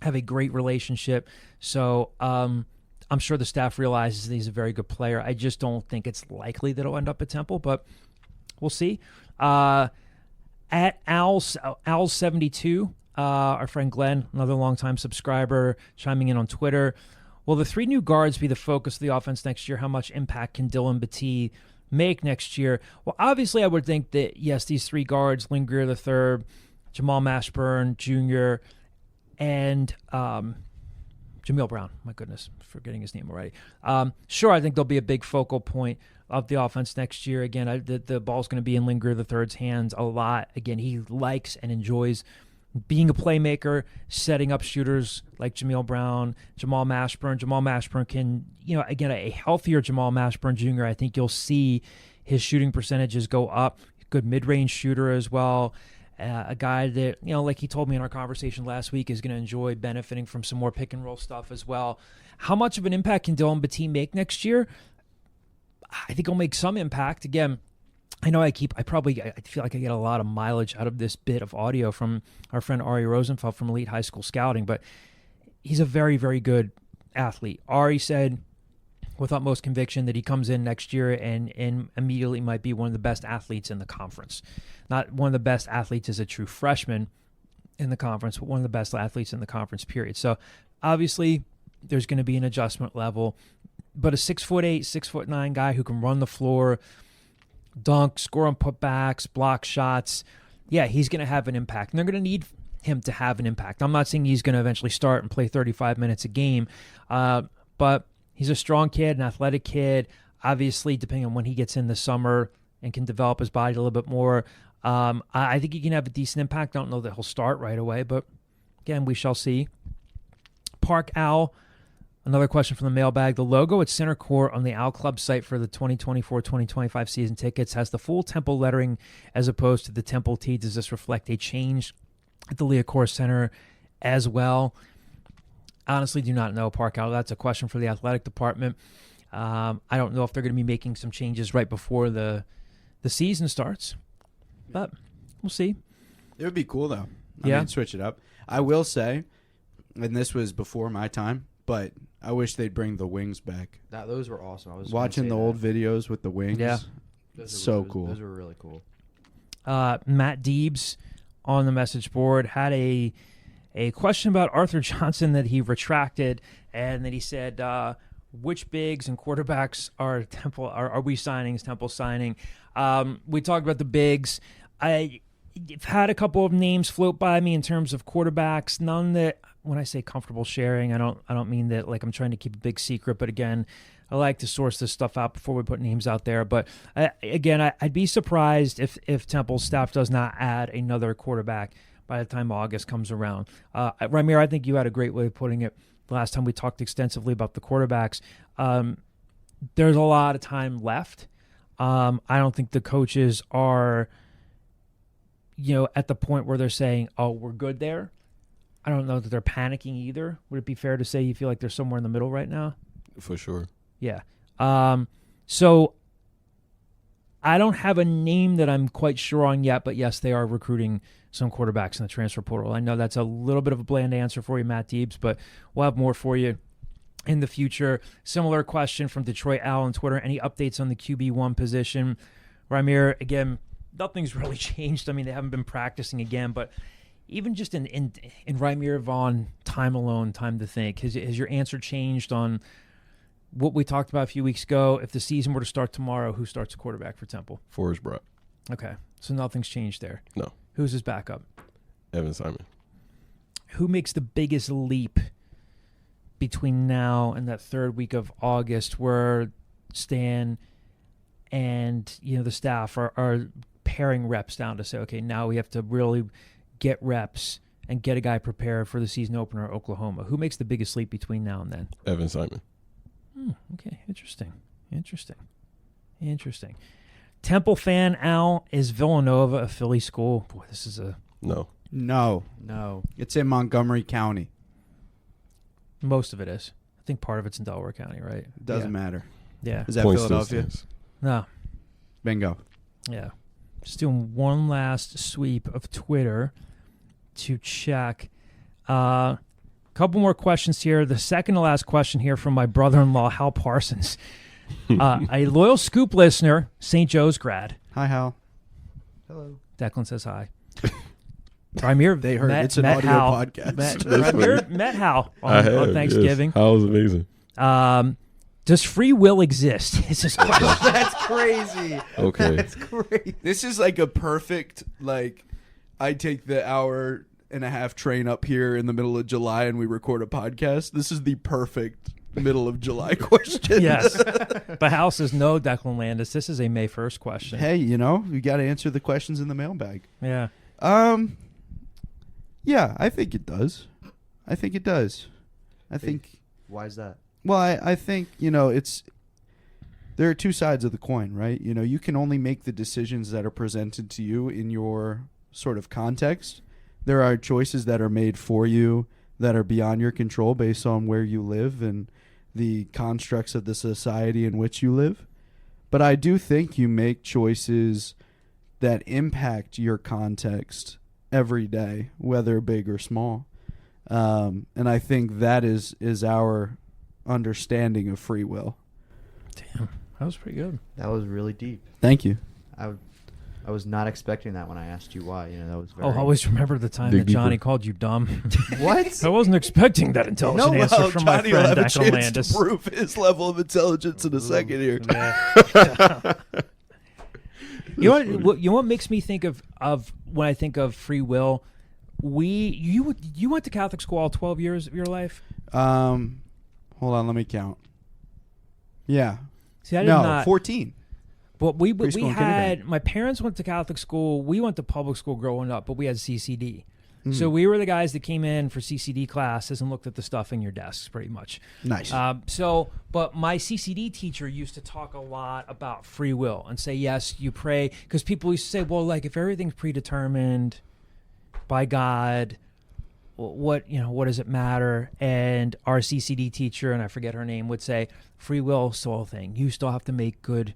have a great relationship. So I'm sure the staff realizes that he's a very good player. I just don't think it's likely that he'll end up at Temple, but we'll see. At Al72, our friend Glenn, another longtime subscriber, chiming in on Twitter. Will the 3 new guards be the focus of the offense next year? How much impact can Dylan Battie make next year? Well, obviously, I would think that, yes, these 3 guards, Lynn Greer III, Jamal Mashburn Jr., and Jameel Brown. My goodness, forgetting his name already. Sure, I think they'll be a big focal point of the offense next year. Again, the ball's going to be in Lynn Greer III's hands a lot. Again, he likes and enjoys being a playmaker, setting up shooters like Jameel Brown, Jamal Mashburn. Jamal Mashburn can, again, a healthier Jamal Mashburn Jr., I think you'll see his shooting percentages go up. Good mid-range shooter as well. A guy that, like he told me in our conversation last week, is going to enjoy benefiting from some more pick-and-roll stuff as well. How much of an impact can Dylan Battie make next year? I think he'll make some impact. Again, I know I feel like I get a lot of mileage out of this bit of audio from our friend Ari Rosenfeld from Elite High School Scouting, but he's a very, very good athlete. Ari said with utmost conviction that he comes in next year and immediately might be one of the best athletes in the conference. Not one of the best athletes as a true freshman in the conference, but one of the best athletes in the conference, period. So obviously there's going to be an adjustment level, but a 6'8", 6'9" guy who can run the floor, dunk, score on putbacks, block shots, yeah, he's going to have an impact. And they're going to need him to have an impact. I'm not saying he's going to eventually start and play 35 minutes a game, but he's a strong kid, an athletic kid. Obviously, depending on when he gets in the summer and can develop his body a little bit more, I think he can have a decent impact. I don't know that he'll start right away, but again, we shall see. Park Owl, another question from the mailbag. The logo at center court on the Owl Club site for the 2024-2025 season tickets has the full Temple lettering as opposed to the Temple T. Does this reflect a change at the Liacouras Center as well? Honestly, do not know, Park Owl. That's a question for the athletic department. I don't know if they're going to be making some changes right before the season starts, but we'll see. It would be cool, though. I Yeah. mean, switch it up. I will say, and this was before my time, but I wish they'd bring the wings back. Those were awesome. I was Watching the old videos with the wings. Yeah. So cool. Those were really cool. Matt Deebs on the message board had a question about Arthur Johnson that he retracted, and that he said, which bigs and quarterbacks are we signing? Is Temple signing? We talked about the bigs. I've had a couple of names float by me in terms of quarterbacks. None that, when I say comfortable sharing, I don't mean that like I'm trying to keep a big secret. But again, I like to source this stuff out before we put names out there. But I'd be surprised if Temple's staff does not add another quarterback by the time August comes around. Ramir, I think you had a great way of putting it the last time we talked extensively about the quarterbacks. There's a lot of time left. I don't think the coaches are, at the point where they're saying, oh, we're good there. I don't know that they're panicking either. Would it be fair to say you feel like they're somewhere in the middle right now? For sure. Yeah. So I don't have a name that I'm quite sure on yet, but yes, they are recruiting some quarterbacks in the transfer portal. I know that's a little bit of a bland answer for you, Matt Deebs, but we'll have more for you in the future. Similar question from Detroit Owl on Twitter. Any updates on the QB1 position? Ramir, again, nothing's really changed. I mean, they haven't been practicing again, but even just in Ramir Vaughn, time alone, time to think, has your answer changed on what we talked about a few weeks ago? If the season were to start tomorrow, who starts a quarterback for Temple? Forrest Brock. Okay, so nothing's changed there. No. Who's his backup? Evan Simon. Who makes the biggest leap between now and that third week of August where Stan and the staff are paring reps down to say, okay, now we have to really get reps and get a guy prepared for the season opener at Oklahoma? Who makes the biggest leap between now and then? Evan Simon. Okay, interesting. Temple fan Al, is Villanova a Philly school? Boy, this is No. No. It's in Montgomery County. most of it is. I think part of it's in Delaware County, right? Doesn't matter. Yeah. Is that Point still Philadelphia? stands. No. Bingo. Yeah. Just doing one last sweep of Twitter to check. Couple more questions here. The second to last question here from my brother-in-law, Hal Parsons. A loyal Scoop listener, St. Joe's grad. Hi, Hal. Hello. Declan says hi. Ramir, They heard it's an met audio Hal, podcast. Ramir met Hal I have, on Thanksgiving. Yes. How was amazing. Does free will exist? Is this question. That's crazy. Okay. That's crazy. This is like a perfect, I take the hour-and-a-half train up here in the middle of July and we record a podcast. This is the perfect middle of July question. Yes. But Hal says no, Declan Landis. This is a May 1st question. Hey, you got to answer the questions in the mailbag. Yeah. Yeah, I think it does. I think Why is that? Well, I think, it's there are two sides of the coin, right? You can only make the decisions that are presented to you in your sort of context. There are choices that are made for you that are beyond your control based on where you live and the constructs of the society in which you live. But I do think you make choices that impact your context every day, whether big or small. And I think that is our understanding of free will. Damn. That was pretty good. That was really deep. Thank you. I was not expecting that when I asked you why. That was very... Oh, always remember the time Dig that Johnny deeper. called you dumb. What? I wasn't expecting that intelligent answer from my Johnny will friend have a Declan chance Landis. to prove his level of intelligence in a second here. Yeah. You know what makes me think of when I think of free will? you went to Catholic school all 12 years of your life? Hold on, let me count. Yeah. See, I did No, not. 14. But we Preschool and had, kindergarten. my parents went to Catholic school. We went to public school growing up, but we had CCD. Mm. So we were the guys that came in for CCD classes and looked at the stuff in your desks, pretty much. Nice. But my CCD teacher used to talk a lot about free will and say, yes, you pray. Because people used to say, well, like, if everything's predetermined by God, what does it matter? And our CCD teacher, and I forget her name, would say, free will is the whole thing. You still have to make good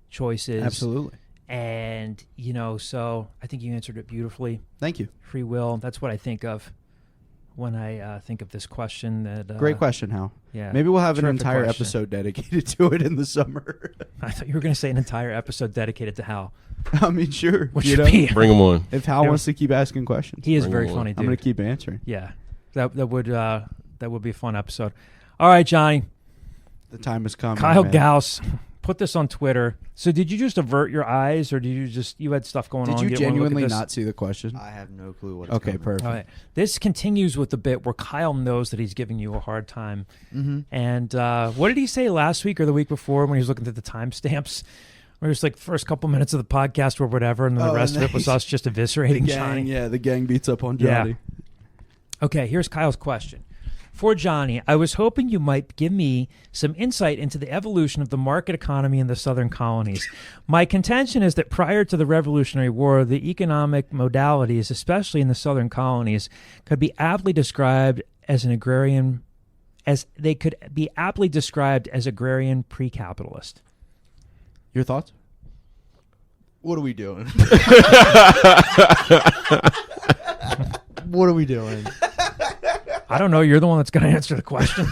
choices. Absolutely. And, so I think you answered it beautifully. Thank you. Free will, that's what I think of when I think of this question. Great question, Hal. Yeah. Maybe we'll have an Terrific entire question. episode dedicated to it in the summer. I thought you were going to say an entire episode dedicated to Hal. I mean, sure. Which you would know, be, Bring him on. if Hal Yeah. wants to keep asking questions, he is Bring very him on. funny, dude. I'm going to keep answering. Yeah, that would be a fun episode. All right, Johnny. The time has come. Kyle man. Gauss put this on Twitter. So did you just avert your eyes, or did you had stuff going on? Did you didn't wanna look at genuinely this? not see the question? I have no clue what. It's Okay, covering. perfect. All right. This continues with the bit where Kyle knows that he's giving you a hard time. Mm-hmm. And what did he say last week or the week before when he was looking at the timestamps? Where it was like the first couple minutes of the podcast or whatever, and then the Oh, rest and of it was then us just eviscerating Johnny. Yeah, the gang beats up on Yeah. Johnny. Okay, here's Kyle's question. For Johnny, I was hoping you might give me some insight into the evolution of the market economy in the southern colonies. My contention is that prior to the Revolutionary War, the economic modalities, especially in the southern colonies, could be aptly described as agrarian pre-capitalist. Your thoughts? What are we doing? What are we doing? I don't know. You're the one that's going to answer the question.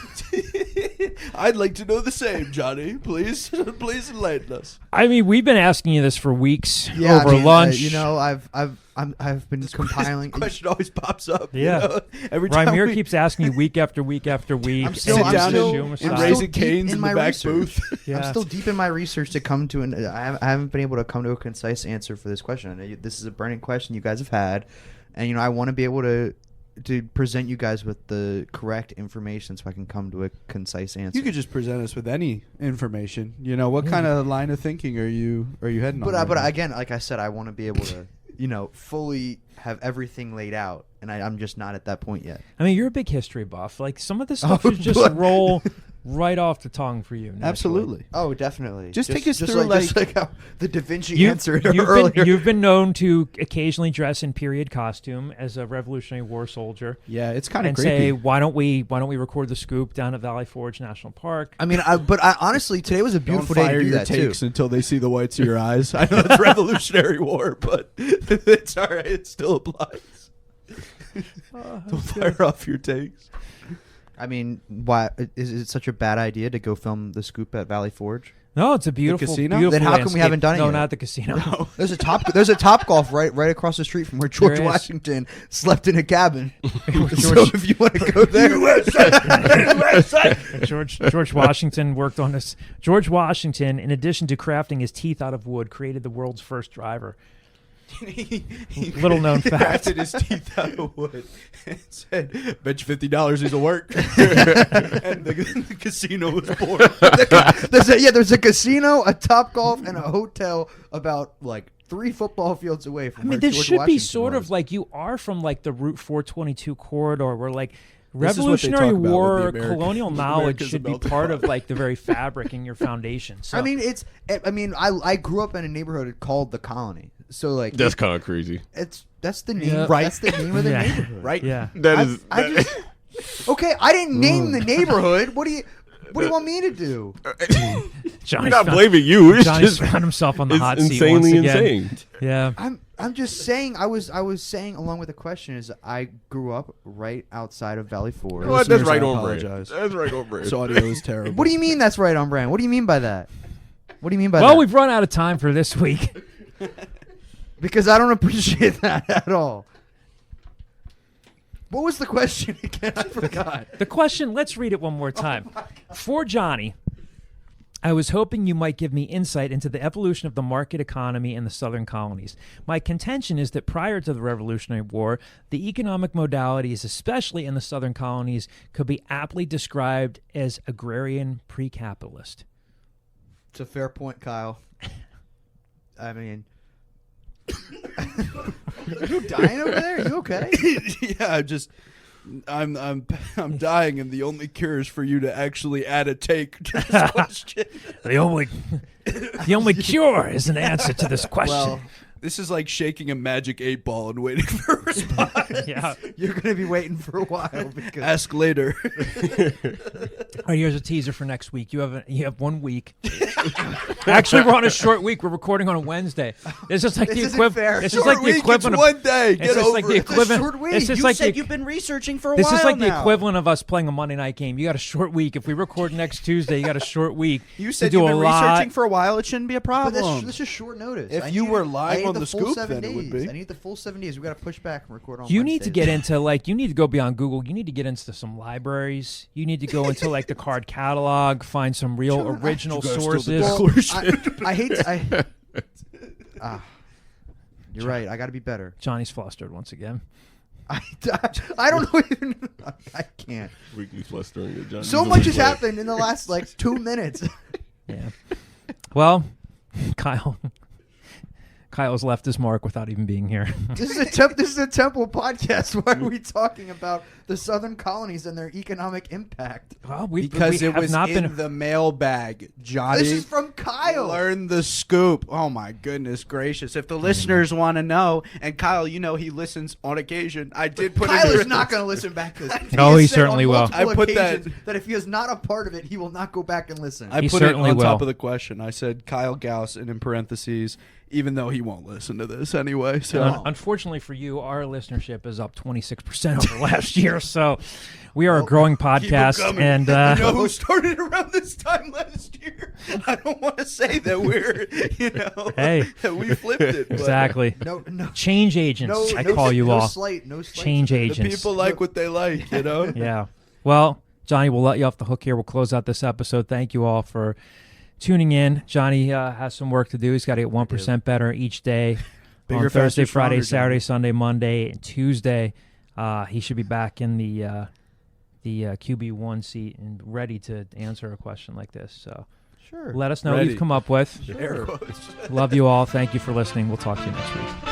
I'd like to know the same, Johnny. Please enlighten us. I mean, we've been asking you this for weeks Yeah, over I mean, lunch. I've been compiling. Question always pops up. Yeah. You know? Every time Ramir we keeps asking you week after week after week. I'm still- sit I'm down still- and I'm still raising deep canes in the my back research. booth. Yeah. I'm still deep in my research to come to an. I haven't been able to come to a concise answer for this question. I know this is a burning question you guys have had, and I want to be able to present you guys with the correct information so I can come to a concise answer. You could just present us with any information. You know, what kind of line of thinking are you heading on? But again, like I said, I want to be able to fully have everything laid out, and I'm just not at that point yet. I mean, you're a big history buff. Like, some of this stuff Oh, should just but- roll right off the tongue for you. naturally. Absolutely. Oh, definitely. Just take us through, just like how the Da Vinci You, answered you've earlier. been, you've been known to occasionally dress in period costume as a Revolutionary War soldier Yeah, it's kind of and creepy. say, why don't we record the scoop down at Valley Forge National Park? I mean, honestly, today was a Don't beautiful day fire to do your that takes too. until they see the whites of your eyes. I know it's Revolutionary War, but it's all right. It still applies. Don't fire off your takes. I mean, why is it such a bad idea to go film the scoop at Valley Forge? No, it's a beautiful, casino? beautiful Then how come we landscape. haven't done it No, yet? not at the casino. There's a top golf right across the street from where George There is. Washington slept in a cabin. George- So if you want to go there, George Washington worked on this. George Washington, in addition to crafting his teeth out of wood, created the world's first driver. Little known fact. Crafted his teeth out of wood and said, "Bet you $50 he's a work." And the casino was born. there's a casino, a top golf, and a hotel about like 3 football fields away from I mean, where this George should be Washington sort was. of like you are from like the Route 422 corridor, where like This is what they Revolutionary talk about with War, the American- colonial with knowledge America's should be melting part pot. of like the very fabric in your foundation. So, I mean, I grew up in a neighborhood called the Colony, so like That's kind of crazy. that's the name. Yeah. Right. That's the name of the Yeah. neighborhood. Right? yeah. That is. Okay, I didn't name the neighborhood. What do you want me to do? We're Johnny's not found- blaming you. It's Johnny's just found himself on the it's hot seat insanely once again. insane. Yeah. I'm just saying. I was saying along with the question is I grew up right outside of Valley Forge. What? That's Listeners, right I on brand. apologize. That's right on brand. This audio is terrible. What do you mean that's right on brand? What do you mean by that? What do you mean by Well, that? we've run out of time for this week. Because I don't appreciate that at all. What was the question again? I forgot. The question, let's read it one more time. For Johnny, I was hoping you might give me insight into the evolution of the market economy in the southern colonies. My contention is that prior to the Revolutionary War, the economic modalities, especially in the southern colonies, could be aptly described as agrarian pre-capitalist. It's a fair point, Kyle. I mean, are you dying over there? Are you okay? Yeah, I'm dying, and the only cure is for you to actually add a take to this question. The only cure is an answer to this question. Well, This is like shaking a magic 8-ball and waiting for a response. Yeah. you're going to be waiting for a while because Ask later. All right, here's a teaser for next week. You have 1 week. Actually, we're on a short week. We're recording on a Wednesday. It's just like This the isn't equivalent. fair. It's Short just like the week, equivalent it's of 1 day. It's Get just over like the it. equivalent. short week. It's just You like said the, you've been researching for a This while is like the now. equivalent of us playing a Monday night game. You got a short week. If we record next Tuesday, you got a short week. You to said do you've a been lot. researching for a while. It shouldn't be a But problem. this is short notice. If I you need- were I live need on the the full scoop, 7 then it would days. be. I need the full 7 days. We got to push back and record on You need to Wednesdays. get into you need to go beyond Google. You need to get into some libraries. You need to go into like the card catalog, find some real original You gotta steal the sources. Declaration. I hate to, you're right. I got to be better. Johnny's flustered once again. I don't know even. I can't. Weekly flustering at Johnny. So much has happened in the last 2 minutes. Yeah. Well, Kyle's left his mark without even being here. This is a Temple podcast. Why are we talking about the Southern colonies and their economic impact? Well, Because we it have was not in been. the mailbag, Johnny. This is from Kyle. Learn the scoop. Oh my goodness gracious! If the listeners want to know, and Kyle, you know he listens on occasion. I did put Kyle it is not going to listen back to this. No, has he said certainly on will. multiple I put that- occasions that if he is not a part of it, he will not go back and listen. I He put it certainly on top will. of the question. I said Kyle Gauss, and in parentheses, even though he won't listen to this anyway. So Unfortunately for you, our listenership is up 26% over last year. So we are a growing podcast, and you know who started around this time last year? I don't want to say that we're, Hey. that we flipped it. but exactly. no, Change agents, I call you all. No slight. Change The agents. people like what they like, you know? Yeah. Well, Johnny, we'll let you off the hook here. We'll close out this episode. Thank you all for tuning in. Johnny has some work to do. He's got to get 1% better each day. Bigger, on Thursday, faster, stronger, Friday, Saturday, Johnny. Sunday, Monday, and Tuesday. He should be back in the QB1 seat and ready to answer a question like this. So Sure. let us know what Ready. you've come up with. Sure. Love you all. Thank you for listening. We'll talk to you next week.